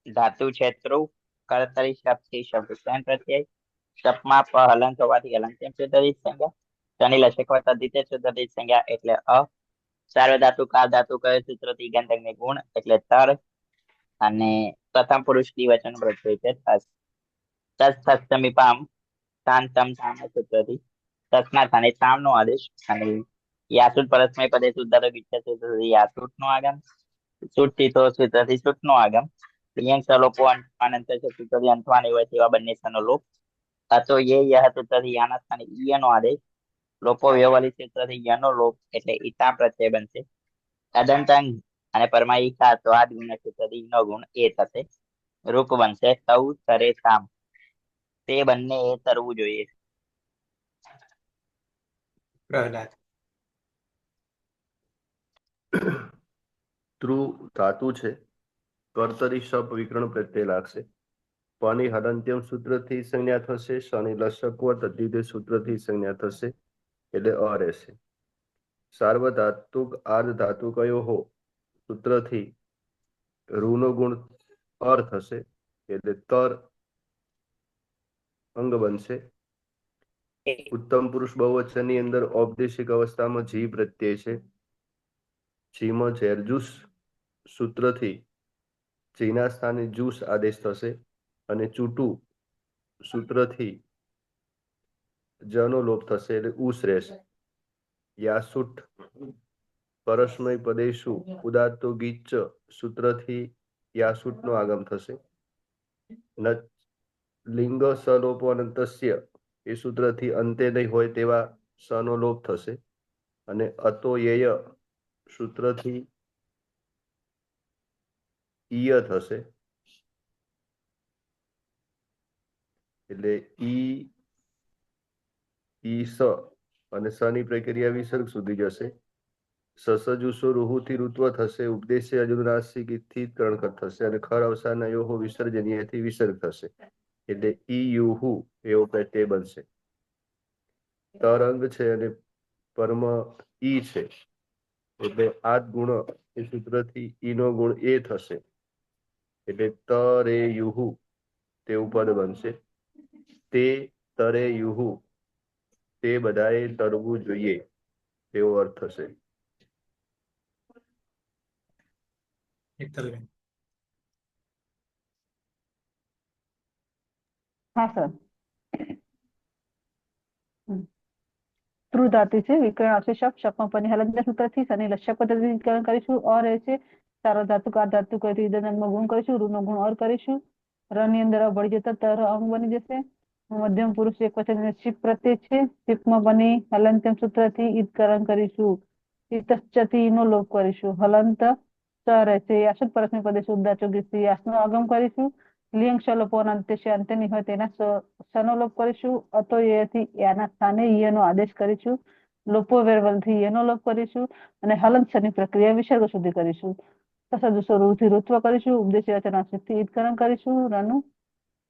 ધાતુ છે ધ્રુવ, કર્તરી શબ્દથી શબ્દ પ્રત્યય, શપમાં પ હલંત હોવાથી હલંત્યમ સૂત્રથી સંજ્ઞા, શનિ લશક વત્તા દ્વિતીય સૂત્રથી સંજ્ઞા એટલે અ, સાર્વધાતુ કાર ધાતુ કયો સૂત્રથી ગંધકને ગુણ એટલે તર, અને પ્રથમ પુરુષ દ્વિવચન પ્રત્યય છે તસ. તસ તસ્તમીપામ તાન તમ તામ સૂત્રથી તસના થાને તામનો આદેશ, અને યાસુટ પરસ્મય પદે શુદ્ધાતો ગીચ્છ સૂત્રથી યાસુટ નો આગમ, સુટથી તો સૂત્રથી સુટ નો આગમ, લિયંગ સલોપો અનંત સૂત્રથી અંતવાની હોય તેવા બંને સનો લોપ, અતો યે યહ સૂત્રથી યાના સ્થાને ઈય નો આદેશ, લોપો વ્યવહારિક સૂત્રથી યનો લોપ એટલે ઈતા પ્રત્યય બનશે. અદંતાંગ અને પરમાયિકા તો આ ગુણ સૂત્રથી નો ગુણ એ થશે. રૂપ બનશે તૌ તરે તામ, તે બંને એ તરવું જોઈએ. પ્રહલાદ. ધ્રુવ ધાતુ છે. કર્તરી શપ વિકરણ પ્રત્યય લાગશે. પની હલંત્યમ સૂત્રથી સંજ્ઞા થશે. શનિ લશકવ તદ્ધિતે સૂત્રથી સંજ્ઞા થશે એટલે અ રહેશે. સાર્વધાતુક આર્ધ ધાતુ કયો હો સૂત્રથી ઋનો ગુણ અર થશે એટલે તર અંગ બનશે. ઉત્તમ પુરુષ બહુવચનની અંદર ઔપદેશિક અવસ્થામાં જી પ્રત્યય છે. જીમાં ઝેરજુસ સૂત્રથી જીના સ્થાને જુસ આદેશ થશે અને ચૂટુ સૂત્રથી જનો લોપ થશે એટલે ઉસ રહેશે. યાસુટ પરસ્મય પદેશુ ઉદાત્તો ગીચ્ચ સૂત્રથી યાસુટ નો આગમ થશે. લિંગ સલોપો અનંતસ્ય એ સૂત્રથી અંતે નહીં હોય તેવા સનો લોપ થશે અને અતો યેય સૂત્રથી ઈય થશે એટલે ઈ સ અને સની પ્રક્રિયા વિસર્ગ સુધી જશે. સસજુસો રૂહુથી ઋત્વ થશે. ઉપદેશ્ય અજુનાસિકથી કર્ણકર થશે અને ખર અવસાના યોહો વિસર્જનીયથી વિસર્ગ થશે એટલે ઈ યુહુ એવો પ્રત્યય બનશે. તરંગ છે અને પરમ ઈ છે એટલે આ ગુણ એ સૂત્રથી ઈનો ગુણ એ થશે એટલે તરે યુહુ તેવું પદ બનશે. તે તરે યુહુ તે બધાએ તરવું જોઈએ તેવો અર્થ થશે. હેતલબેન. હા સર. ધ્રુવ ધાતુ છે વિકરણ આવશે શપ, શપમાં પની હલંત સૂત્રથી શનિ લશ્યક પદ્ધતિથી વિકરણ કરીશું. અ રહેશે. સાર્વધાતુ કાર ધાતુ કહીથી ઈદનંગમાં ગુણ કરીશું. ઋનો ગુણ અર કરીશું. ર ની અંદર ભળી જતા તર અંગ બની જશે. મધ્યમ પુરુષ એક વચન શિપ પ્રત્યય છે. શિપમાં બની હલંત્યમ સૂત્રથી ઈદકરણ કરીશું. ઈતશ્ચથી નો લોપ કરીશું. હલંત સ રહેશે. યાસુટ પરસ્મય પદેશુ ઉદ્દાચો ગીચથી યાસનો આગમ કરીશું. લિંગ શલોપો અંતે અંતની હોય તેના સનો લોપ કરીશું. અતો યથી યાના સ્થાને યનો આદેશ કરીશું. લોપો વેરવલથી યનો લોપ કરીશું અને હલંત શની પ્રક્રિયા વિસર્ગ સુધી કરીશું. સસદુસો રૂથી ઋત્વ કરીશું. ઉપદેશ્ય વચનાશિથી ઈદકરણ કરીશું. રનું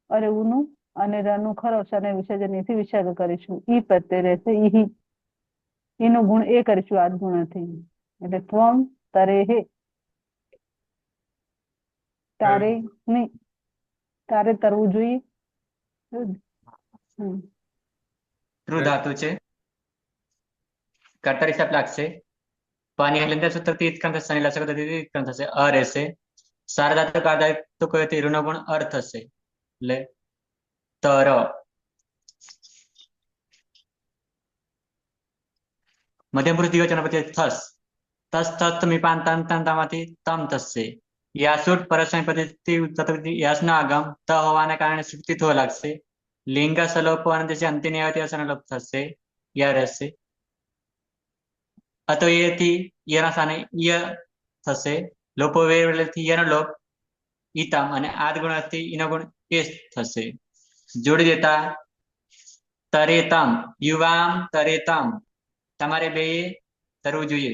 અરે ઉનું અને રનું ખર અવસાને વિસર્જનથી વિસર્ગ કરીશું. ઈ પ્રત્યય રહેશે. ઈનો ગુણ એ કરીશું આદ ગુણથી એટલે ત્વમ તરે હે તારે નહીં તારે તરવું જોઈએ. ધ્રુવ ધાતુ છે. કર્તરી શબ્દ લાગશે. પાની હલંત્યમ સૂત્રથી ઈદકરણ થશે. શનિ લશક પદ્ધતિથી ઈદકરણ થશે. અ રહેશે. સાર્વધાતુ કાર ધાતુ કયોથી ઋનો ગુણ અર થશે એટલે તર. મધ્યમ પુરુષ દ્વિવચન પ્રત્યય થસ તસ તસ્ત મીપાન તન તન તામાંથી તમ થશે યાસુટ પરસ્મય પદ્ધતિ યાસનો આગમ ત હોવાને કારણે સુક્તિ થવા લાગશે લિંગ સલોપો અને તે અંતિની આવે ત્યાં સનલોપ થશે યા રહેશે અતો એથી યના સ્થાને ય થશે લોપો વેરથી યનો લોપ ઈતમ અને આદ ગુણથી ઈનો ગુણ એ થશે જોડી દેતા તરેતમ યુવામ તરેતમ તમારે બે તરવું જોઈએ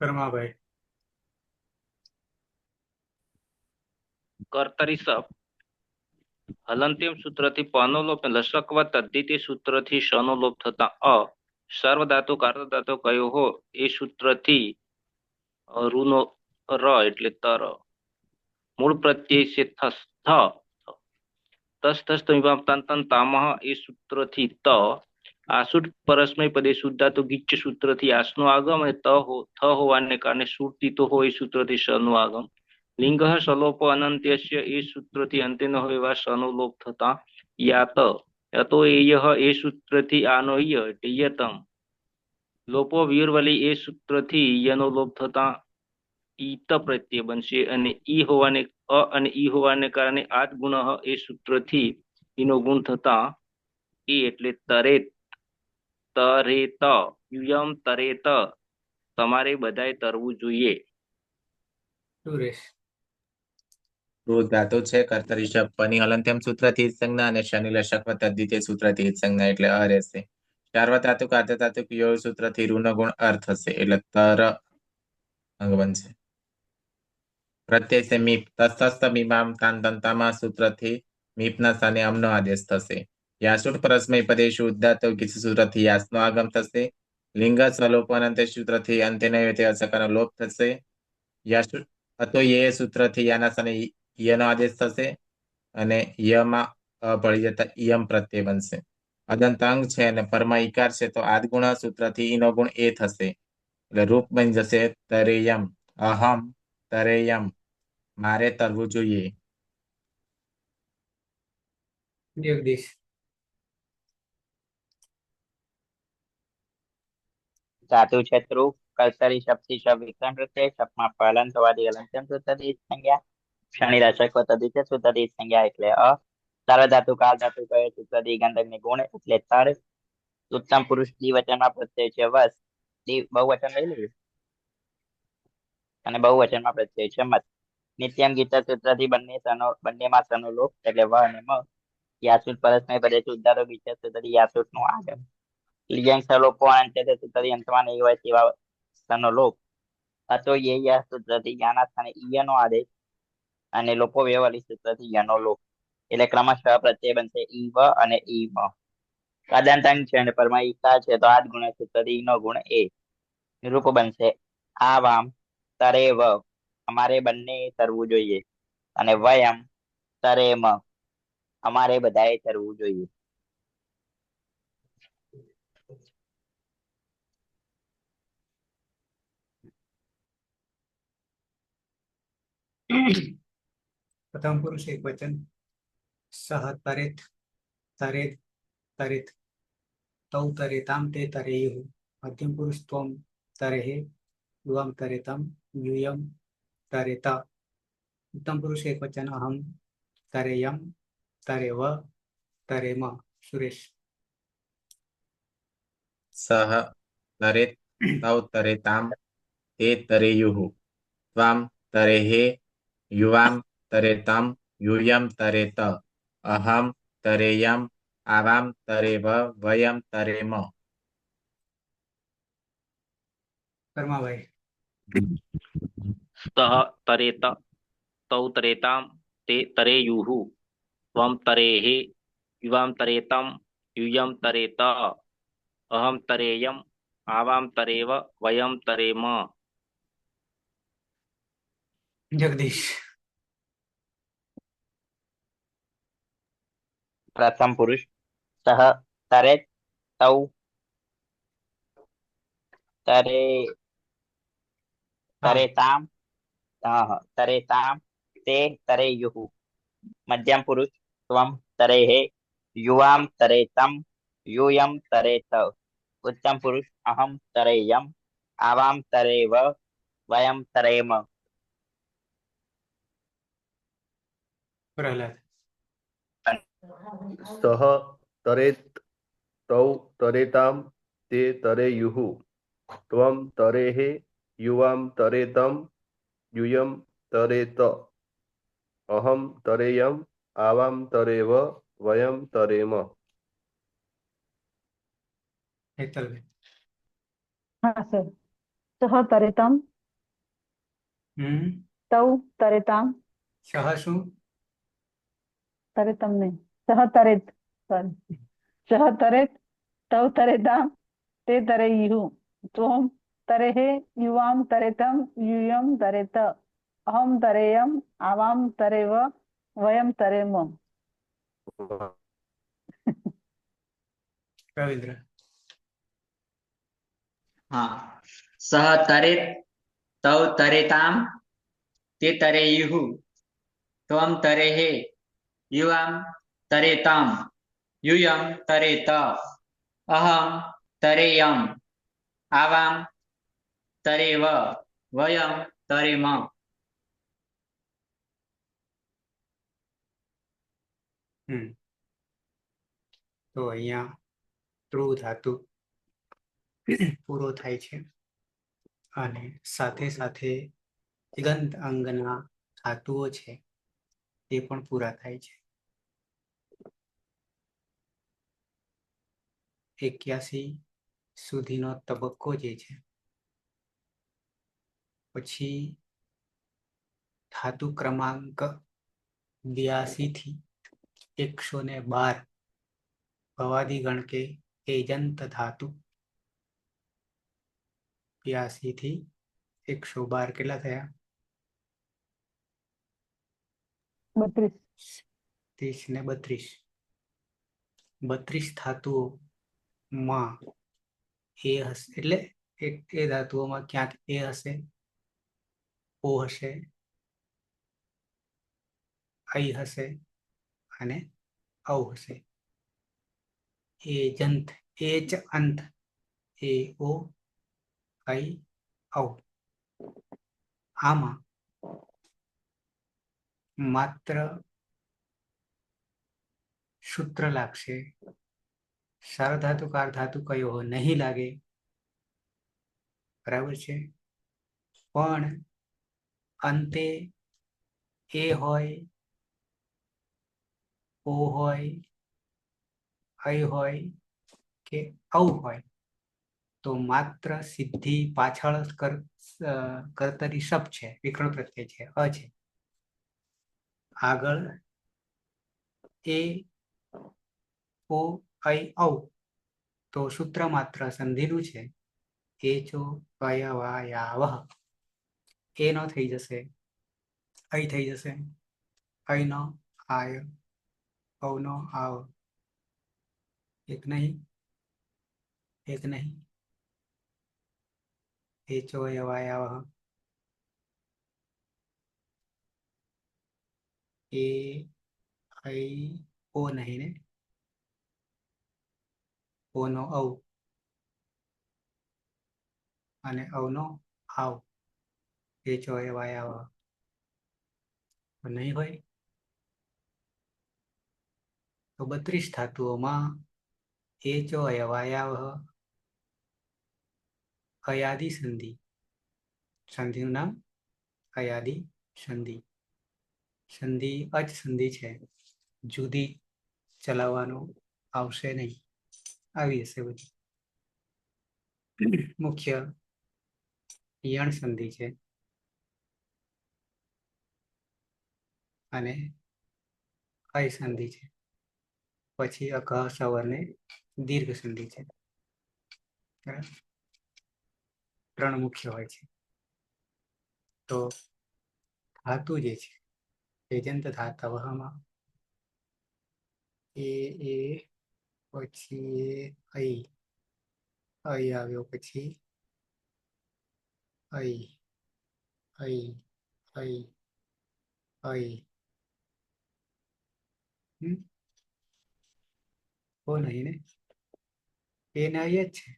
પરમાભાઈ. કર્તરી સપ હલંત્યમ સૂત્રથી પનો લોપ લશકવ તદ્ધિતિ સૂત્રથી શનો લોપ થતા અ સર્વધાતુ કાર્ધધાતુ કયો હો એ સૂત્રથી રૂનો ર એટલે તર મૂળ પ્રત્યય છે થસ તસ તન તામહ એ સૂત્રથી ત આસુટ પરસ્મય પદે શુદ્ધાતુ ગીચ સૂત્રથી આસનો આગમ અને થ હોવાને કારણે સુરતીતો હોય એ સૂત્રથી શનું આગમ લિંગ સલોપ અનંત્યસ્ય એ સૂત્રથી અંત્યનો હોય એવા શનો લોપ થતા યાત યતો એય એ સૂત્રથી આનો ય એટલે યતમ લોપો વીરવલી એ સૂત્રથી યનો લોપ થતા ઈત પ્રત્યય બનશે અને ઈ હોવાને અ અને ઈ હોવાને કારણે આદ ગુણ એ સૂત્રથી ઈનો ગુણ થતા એ એટલે તરેત યુયમ તરેત તમારે બધાએ તરવું જોઈએ સુરેશ. રૂ ધાતુ છે કર્તરી શબ્દ પની હલંત્યમ સૂત્રથી જ સંજ્ઞા અને શનિ લશક તદ્ધિતે સૂત્રથી જ સંજ્ઞા એટલે અ રહેશે સાર્વધાતુક આર્ધધાતુક યો સૂત્રથી રૂનો ગુણ અર્થ થશે એટલે તર અંગ બનશે પ્રત્યય છે મીપ તસ્તસ્ત મીમામ તાન દંતામાં સૂત્રથી મીપના સ્થાને અમનો આદેશ થશે યાસુટ પરસ્મય પદે શુદ્ધાતો કિસ સૂત્રથી યાસનો આગમ થશે લિંગ સ્વલોપનંત સૂત્રથી અંત્યનો તે અસકનો લોપ થશે યાસુટ અતો યે સૂત્રથી યાના સ્થાને યનો આદેશ થશે અને યમાં ભળી જતા યમ પ્રત્યય બનશે અદંત અંગ છે અને પરમા ઈકાર છે તો આદગુણ સૂત્રથી ઈનો ગુણ એ થશે એટલે રૂપ બની જશે તરેયમ અહમ તરેયમ મારે તરવું જોઈએ જગદીશ. ધાતુ છે ધ્રુવ કર્તરી શબ્દથી શબ વિક્રમ પ્રત્યય શબ્દમાં ફલંતવાદી હલંત્યમ સૂત્રથી જ સંજ્ઞા ક્ષણી રચક તદ્ધિતે સૂત્રથી જ સંજ્ઞા એટલે અ સાર્વધાતુ કાળધાતુ કહે સૂત્રથી ગંધકની ગુણ એટલે તર ઉત્તમ પુરુષ દ્વિવચનમાં પ્રત્યય છે વસ બહુવચન લઈ લેવું અને બહુવચનમાં પ્રત્યય છે મત નિત્યમ ગીત સૂત્રથી બંનેમાં સનો લોપ એટલે વ અને મ યાસુટ પરસ્મય પદે શુદ્ધાતો ગીત સૂત્રથી યાસુટ નું આગમ લિંગ સલોપો અંત્ય સૂત્રથી અંતમાં નહીં હોય તેવા સનો લોપ અતો યે સૂત્રથી યાના સ્થાને ઈયનો આદેશ અને લોપો વ્યવહારિક સૂત્રથી યનો લોપ એટલે ક્રમશઃ પ્રત્યય બનશે ઈ વ અને ઈ મ કાદાંતાંગ છે અને પરમાયિકા છે તો આદ ગુણ સૂત્રથી ઈનો ગુણ એ નિરૂપ બનશે આ વામ તરે વ અમારે બંને તરવું જોઈએ અને વયમ તરે મ અમારે બધાએ તરવું જોઈએ પ્રથમ પુરુષ એક વચન સહ તરેત તરેત તરેત તૌ તરેતામ તે તરેયુ મધ્યમ પુરુષ ત્વમ તરેહે યુવમ તરેતમ યુયમ તરેતા ઉત્તમ પુરુષ એક વચન અહમ તરેયમ તરેવ તરેમ. સુરેશ. સહ તરેત તૌ તરેતામ તે તરેયુઃ ત્વામ તરેહે યુવામ તરેતમ યુયમ તરેત અહમ તરેયમ આવામ તરેવ વયમ તરેમ. પરમાભાઈ. સહ તરેત તૌ તરેતામ તે તરેયુઃ ત્વમ તરેહે યુવામ તરેતમ યુયમ તરેત અહમ તરેયમ આવામ તરેવ વયમ તરેમ. જગદીશ. પ્રથમ પુરુષ સહ તરે તૌ તરે તરેતામ તરેતામ તે તરેયુઃ મધ્યમ પુરુષ ત્વમ તરેહે યુવામ તરેતમ યુયમ તરેત ઉત્તમ પુરુષ अहम तरेयम आवाम तरेव वयम तरेम। પ્રહલાદ. સહ તરેત તૌ તરેતામ તે તરેયુઃ ત્વમ તરેઃ યુવામ તરેતમ યુયમ તરેત અહમ તરેયમ આવામ તરેવ વયમ તરેમ। હેતલબેન. હા સર. સહ તરેતમ તૌ તરેતામ સહ શું? તરેતમ નહીં સહ તરેત સોરી સહ તરેત તૌ તરેતામ તે તરેયુઃ ત્વમ તરેઃ યુવામ તરેતમ યુયમ તરેત અહમ તરેયમ આવામ તરેવ વયમ તરેમ। રવિન્દ્ર. હા સહ તરેત તૌ તરેતામ તે તરેયુઃ ત્વમ તરેઃ યુવામ તરેતમ યુયમ તરેત અહમ તરેયમ આવામ તરેવ વયમ તરેમ। તો અહીંયા ધ્રુવ ધાતુ પૂરો થાય છે અને સાથે સાથે દિગંત અંગના ધાતુઓ છે તે પણ પૂરા થાય છે। 81 સુધીનો તબક્કો જે છે પછી ધાતુ ક્રમાંક 82 થી 112 ભવાદી ગણકે એજંત ધાતુ 82 થી 112 કેટલા થયા? 32 30 ને 32 ધાતુઓમાં એ હશે એટલે એ ધાતુઓમાં ક્યાંક એ હશે, ઓ હશે, આઈ હશે અને ઔ હશે। એજંત એચ અંત એ ઓ આઈ ઔ આમાં માત્ર સૂત્ર લાગશે, સાર્વધાતુકાર ધાતુ કયો હોય નહીં લાગે, બરાબર છે, પણ અંતે એ હોય, ઓ હોય, આઈ હોય કે ઔ હોય તો માત્ર સીધી પાછળ કર્તરી શબ્દ છે, વિકર્ણ પ્રત્યય છે, અ છે, આગળ એ ઓ આઈ ઔ તો સૂત્ર માત્ર સંધિનું છે, એ ચો અયવાયાવહ એ નો થઈ જશે, આઈ થઈ જશે, આઈ નો આય, ઔ નો આવ, એક નહીં, એક નહીં, એ ચો અયવાયાવહ, એ આઈ ઓ નહીં ને, ઓ નો ઔ અને ઔ નો આવ, એ ચો અયવાયાવહ નહીં હોય તો 32 ધાતુઓમાં એ ચો અયવાયાવહ અયાદિ સંધિ, સંધિનું નામ અયાદિ સંધિ, સંધિ અચ સંધિ છે, જુદી ચલાવવાનું આવશે નહીં, આવી હશે બધી। મુખ્ય યણ સંધિ છે અને અય સંધિ છે, પછી અકહ સવર્ણે દીર્ઘ સંધિ છે, બરાબર? 3 મુખ્ય હોય છે। તો ધાતુ જે છે એજંત ધાતવમાં એ પછી આઈ આવ્યો, પછી આઈ આઈ આઈ આઈ ઓ નહીં ને, એ ને આઈ જ છે,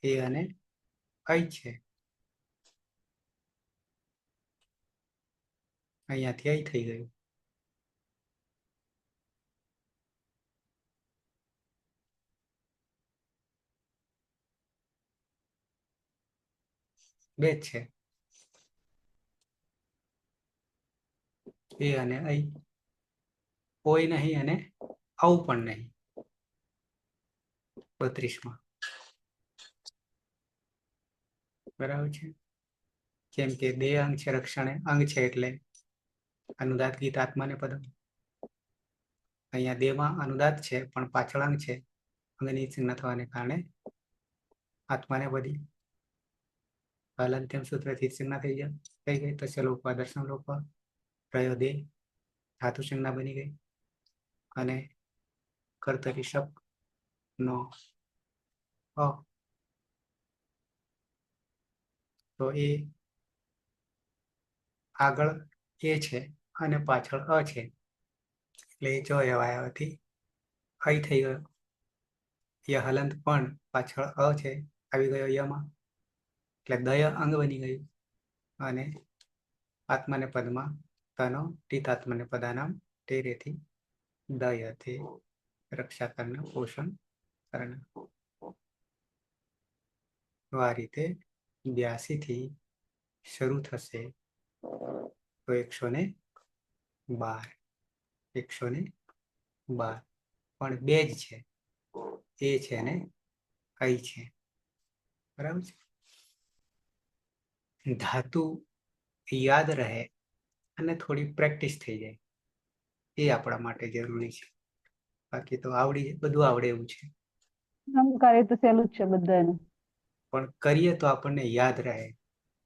એ અને અહીં છે, અહીંયાથી અહીં થઈ ગયું. બે જ છે, એ અને અહીં. કોઈ નહીં અને આવું પણ નહીં 32માં. બરાબર છે. કેમ કે બે અંગ છે, રક્ષણે અંગ છે એટલે અનુદાત ગીત આત્માને પદમ. અહીંયા દેહમાં અનુદાત છે પણ પાછળ અંગ છે, અંગની સંજ્ઞા થવાને કારણે આત્માને બધી હલંત્યમ સૂત્રથી સંજ્ઞા થઈ ગઈ. તો ચલો દર્શન લોપ રહ્યો દેહ ધાતુ સંજ્ઞા બની ગઈ અને કર્તરી શબ્દ નો અ. તો એ આગળ એ છે અને પાછળ અ છે એટલે એ જો અવયવથી અહીં થઈ ગયો. ય હલંત પણ પાછળ અ છે, આવી ગયો યમાં, એટલે દય અંગ બની ગયું અને આત્માને પદમાં તનો ટીતાત્માને પદાનામ ટેરેથી દયથી રક્ષા કરણ પોષણ કરણ. આ રીતે 82 થી શરૂ થશે તો 112. 112 પણ બે જ છે, એ છે ને અહીં છે. બરાબર છે. ધાતુ યાદ રહે અને થોડી પ્રેક્ટિસ થઈ જાય એ આપણા માટે જરૂરી છે. બાકી તો બધું આવડે એવું છે, કાર્ય તો સહેલું જ છે બધાનું. પણ કરીએ તો આપણને યાદ રહે.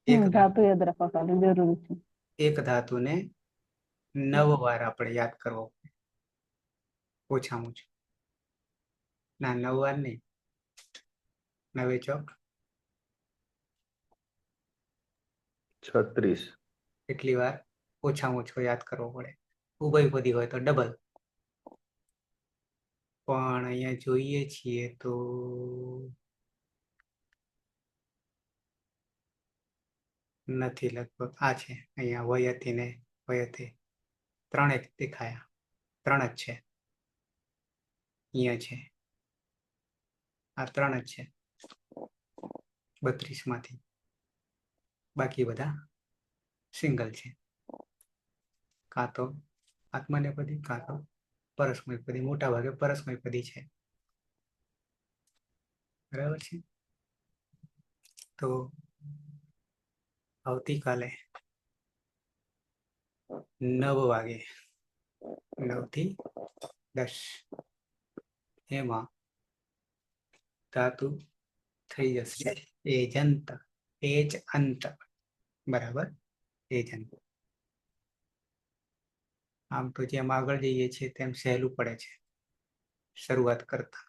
એક ધાતુ યાદ રાખવા ખાલી જરૂરી છે. એક ધાતુને 9 વાર આપણે યાદ કરવો પડે ઓછામાં ઓછું. ના 9 વાર નહીં, 9 ચોક 36. એટલી વાર ઓછામાં ઓછો યાદ કરવો પડે. ઉભયપદી હોય તો ડબલ. પણ અહીંયા જોઈએ છીએ તો નથી, લગભગ આ છે અહીંયા વયથી ને વયથી 3 જ દેખાયા, 3 જ છે. અહીંયા છે આ 3 જ છે 32 માંથી, બાકી બધા સિંગલ છે. કાં તો આત્મનેપદી કાં તો પરસ્મયપદી. મોટા ભાગે પરસ્મયપદી છે. બરાબર છે. તો આવતીકાલે 9 વાગે 9 થી 10 એમાં ધાતુ થઈ જશે એજંત. એજ અંત. બરાબર, એજંત. આમ તો જેમ આગળ જઈએ છીએ તેમ સહેલું પડે છે શરૂઆત કરતા.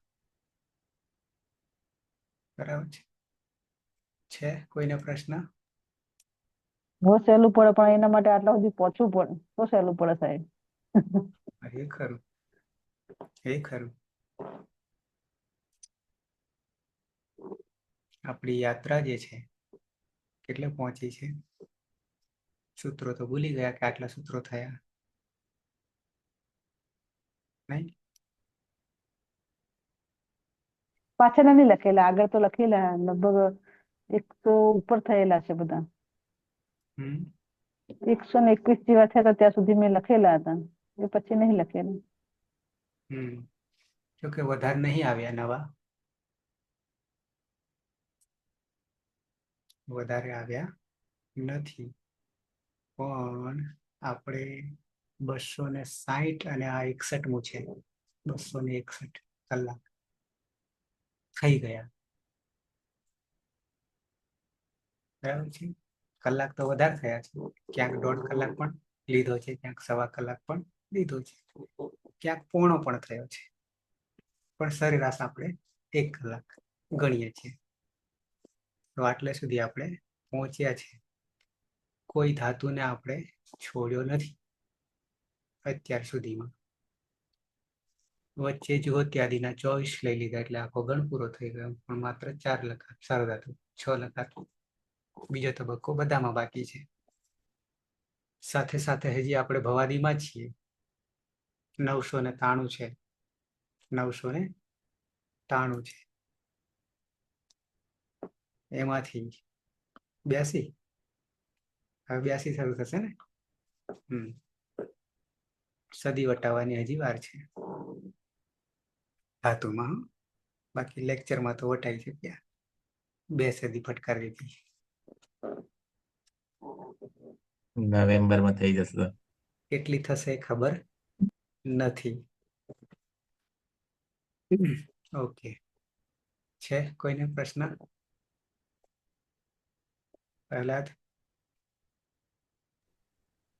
બરાબર છે. કોઈને પ્રશ્ન? બહુ સહેલું પડે પણ એના માટે આટલા સુધી પહોંચવું પડે તો સહેલું પડે સાહેબ. એ ખરું, એ ખરું. આપણી યાત્રા જે છે કેટલે પહોંચી છે? સૂત્રો તો ભૂલી ગયા કે આટલા સૂત્રો થયા નહીં. પાછળ નહીં લખેલા, આગળ તો લખેલા લગભગ 100 ઉપર થયેલા છે બધા. 121 જેવા થયા ત્યાં સુધી મેં લખેલા હતા, એ પછી નહીં લખેલા. જોકે વધારે નહીં આવ્યા નવા, વધારે આવ્યા નથી. પણ આપણે 260 અને આ 61મું છે, 261 કલાક થઈ ગયા. બરાબર છે. કલાક તો વધારે થયા છે. ક્યાંક 1.5 કલાક પણ લીધો છે, ક્યાંક 1.25 કલાક પણ લીધો છે, ક્યાંક પોણો પણ થયો છે. પણ સરેરાશ આપણે 1 કલાક ગણીએ છીએ. તો આટલે સુધી આપણે પહોંચ્યા છે. કોઈ ધાતુને આપણે છોડ્યો નથી અત્યાર સુધીમાં. વચ્ચે જ્યોત્યાદિના 24 લઈ લીધા એટલે આખો ગણ પૂરો થઈ ગયો, પણ માત્ર 4 લખા સાર્વધાતુ, 6 લખા બીજો તબક્કો બધામાં બાકી છે. સાથે સાથે હજી આપણે ભવાદીમાં જ છીએ. 993 છે, 993 છે. એમાંથી 82, હવે 82 શરૂ થશે ને. સદી વટાવવાની હજી વાર છે ધાતુમાં, બાકી લેક્ચરમાં તો વટાઈ શક્યા. 2 સદી ફટકારી હતી. નવેમ્બરમાં થઈ જશે. કેટલી થશે ખબર નથી. ઓકે, છે કોઈને પ્રશ્ન? પ્રહલાદ,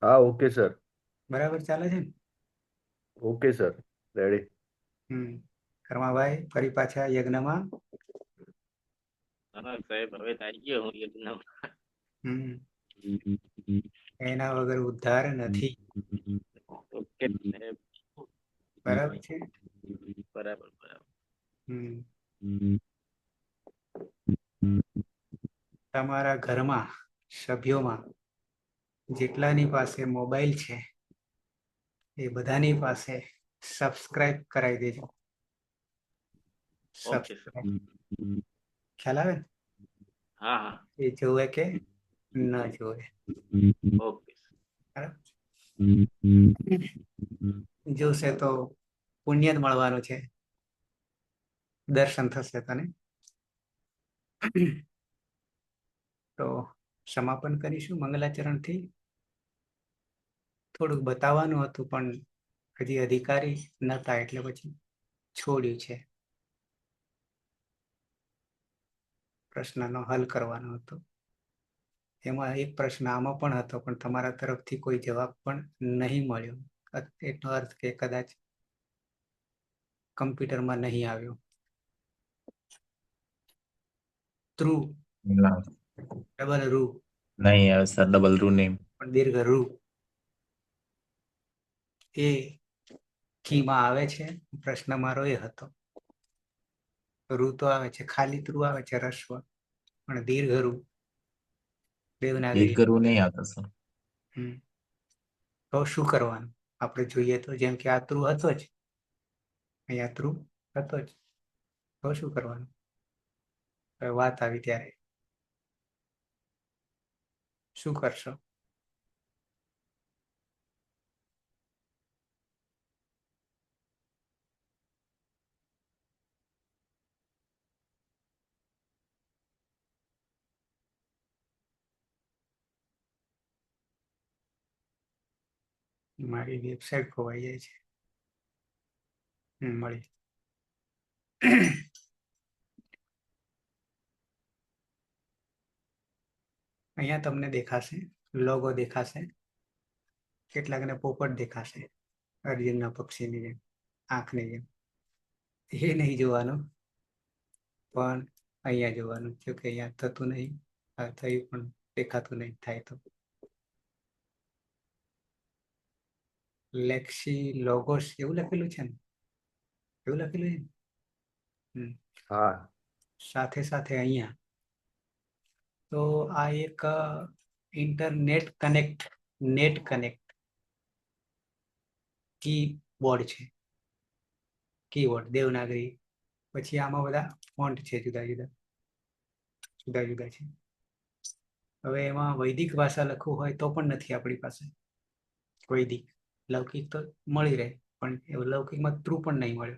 હા, ઓકે સર. બરાબર ચાલે છે ને? Okay sir, ready. કર્માભાઈ ફરી પાછા યજ્ઞમાં. હા સાહેબ, હવે થઈ ગયો હું યજ્ઞ. એના વગર ઉદ્ધાર નથી. ઓકે સાહેબ, બરાબર છે. બરાબર બરાબર. તમારા ઘરમાં સભ્યોમાં જેટલાની પાસે મોબાઈલ છે એ બધાની પાસે સબસ્ક્રાઇબ કરાવી દેજો. Okay sir. ખ્યાલ આવે ને? હા હા, એ જોવે કે ન જોવે. Okay sir. બરાબર. જોશે તો પુણ્ય જ મળવાનું છે, દર્શન થશે તને. તો સમાપન કરીશું મંગલાચરણથી. થોડુંક બતાવવાનું હતું પણ હજી અધિકારી નતા એટલે પછી છોડ્યું છે. પ્રશ્નનો હલ કરવાનો હતો. એમાં એક પ્રશ્ન આમાં પણ હતો, પણ તમારા તરફથી કોઈ જવાબ પણ નહીં મળ્યો. એનો અર્થ કે કદાચ કમ્પ્યુટરમાં નહીં આવ્યો. ત્રુ ડબલ રૂ નહીં આવે સર, ડબલ રૂ નેમ. પણ દીર્ઘ રૂ એ કીમાં આવે છે. પ્રશ્ન મારો એ હતો. રૂ તો આવે છે, ખાલી ત્રુ આવે છે રસ્વ, પણ દીર્ઘ રૂ દેવનાગરી. દીર્ઘ રૂ નહીં આવતો સર. તો શું કરવાનું? આપણે જોઈએ તો જેમ કે આ ત્રુ હતો જ, અહીંયા ત્રુ હતો જ, તો શું કરવાનું? હવે વાત આવી ત્યારે શું કરશો? મારી વેબસાઇટ ખોવાઈ જાય છે. મળી. અહીંયા તમને દેખાશે લોગો, દેખાશે કેટલાકને પોપટ દેખાશે, અર્જુનના પક્ષીની જેમ, આંખની જેમ. એ નહીં જોવાનું, પણ અહીંયા જોવાનું. જો કે અહીંયા થતું નહીં, થયું પણ દેખાતું નહીં. થાય તો લેક્સી લોગોસ એવું લખેલું છે ને? એવું લખેલું છે. હા. સાથે સાથે અહીંયા તો આ એક internet connect, net connect keyboard છે. કીબોર્ડ દેવનાગરી, પછી આમાં બધા ફોન્ટ છે, જુદા જુદા છે. હવે એમાં વૈદિક ભાષા લખવું હોય તો પણ નથી આપણી પાસે વૈદિક. લૌકિક તો મળી રહે, પણ એવું લૌકિકમાં ત્રુ પણ નહીં મળે.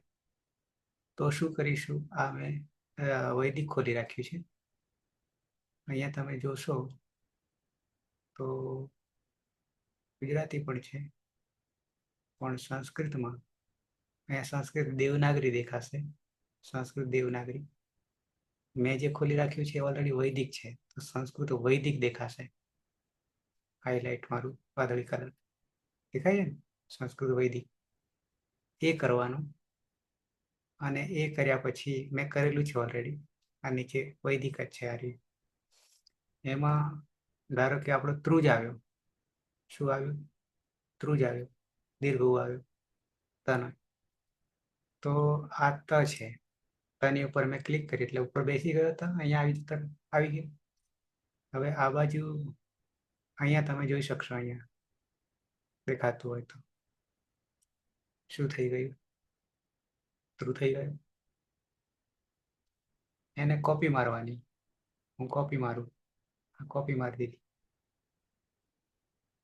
તો શું કરીશું? આ મેં વૈદિક ખોલી રાખ્યું છે. અહીંયા તમે જોશો તો ગુજરાતી પણ છે, પણ સંસ્કૃતમાં અહીંયા સંસ્કૃત દેવનાગરી દેખાશે. સંસ્કૃત દેવનાગરી મેં જે ખોલી રાખ્યું છે ઓલરેડી વૈદિક છે, તો સંસ્કૃત વૈદિક દેખાશે. હાઇલાઇટ મારું વાદળી કલર દેખાય છે ને? સંસ્કૃત વૈદિક. એ કરવાનું, અને એ કર્યા પછી મેં કરેલું છે ઓલરેડી. આ નીચે વૈદિક જ છે. આ રહ્યું. એમાં ધારો કે આપણો ત્રુ જ આવ્યો. શું આવ્યું? ત્રુ જ આવ્યો. દીર્ઘ આવ્યો. તન તો આ ત છે, તની ઉપર મેં ક્લિક કરી એટલે ઉપર બેસી ગયો હતો, અહીંયા આવી ગયું. હવે આ બાજુ અહીંયા તમે જોઈ શકશો, અહીંયા દેખાતું હોય તો શું થઈ ગયું, ટ્રુ થઈ ગયું. એને કોપી મારવાની, હું કોપી મારું, કોપી મારી દીધી.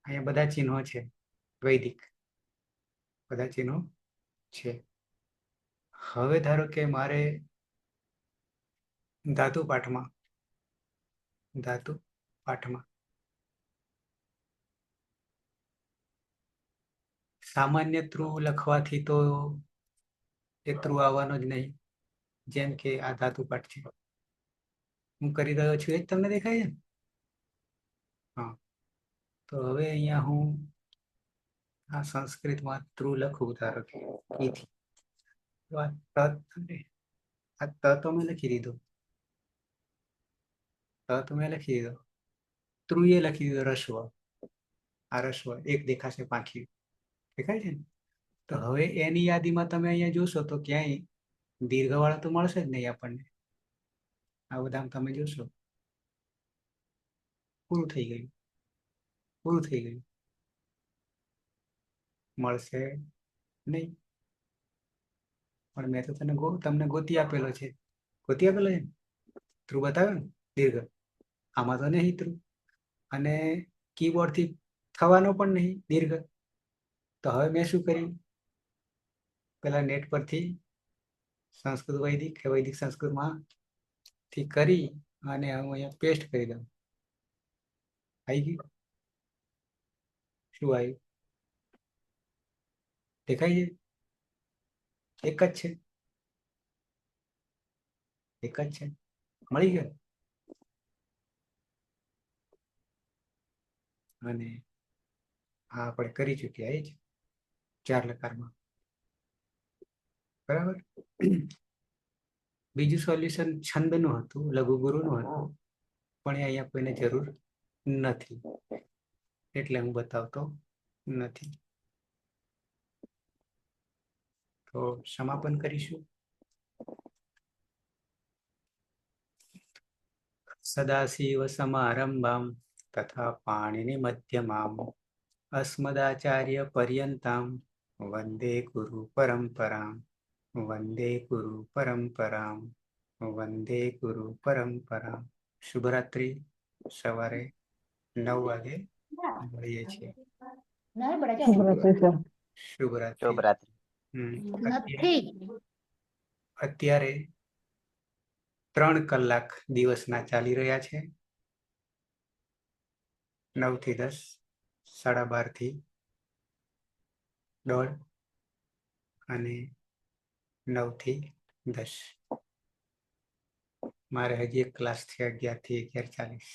અહીંયા બધા ચિહ્નો છે, વૈદિક બધા ચિહ્નો છે. હવે ધારો કે મારે ધાતુ પાઠમાં સામાન્ય ત્રુ લખવાથી તો એ ત્રુ આવવાનો જ નહીં. જેમ કે આ ધાતુ પાઠ છે, હું કરી રહ્યો છું, એ જ તમને દેખાય છે ને? હા, તો હવે અહીંયા હું આ સંસ્કૃતમાં ત્રુ લખું, ધારો કે ઈથી. તો આ ત તો મેં લખી દીધો, ત્રુ એ લખી દીધો, રસ્વ. આ રસ્વ એક દેખાશે, પાંખી દેખાય છે ને? તો હવે એની યાદીમાં તમે અહીંયા જોશો તો ક્યાંય દીર્ઘવાળા તો મળશે જ નહીં આપણને. આ બધામાં તમે જોશો પૂરું થઈ ગયું, મળશે નહીં. પણ મેં તો તમને ગોતી આપેલો છે, ત્રુ બતાવ્યો ને, દીર્ઘ. આમાં તો નહીં ત્રુ, અને કીબોર્ડથી થવાનો પણ નહીં દીર્ઘ. તો હવે મેં શું કર્યું, પેલા નેટ પરથી સંસ્કૃત વૈદિક કે વૈદિક સંસ્કૃતમાં થી કરી અને હું અહીંયા પેસ્ટ કરી દઉં. આવી ગયું? શું આવ્યું? દેખાય છે? એક જ છે, મળી ગયો. અને આ આપણે કરી ચૂક્યા, એ જ 4 લકારમાં. બરાબર. બીજું સોલ્યુશન છંદનું હતું, લઘુગુરુનું હતું, પણ એ અહીંયા કોઈને જરૂર નથી એટલે હું બતાવતો નથી. તો સમાપન કરીશું. સદાશિવ સમારંભામ તથા પાણિનિ મધ્યમામ અસ્મદાચાર્ય પર્યંતામ વંદે ગુરુ પરંપરામ. શુભરાત્રિ. સવારે 9 વાગે મળીએ છીએ. શુભરાત્રિ. શુભરાત્રી. અત્યારે 3 કલાક દિવસના ચાલી રહ્યા છે, 9 થી 10, 12:30 થી 1:30 અને 9 થી 10. મારે હજી એક ક્લાસ છે 11 થી 11:40.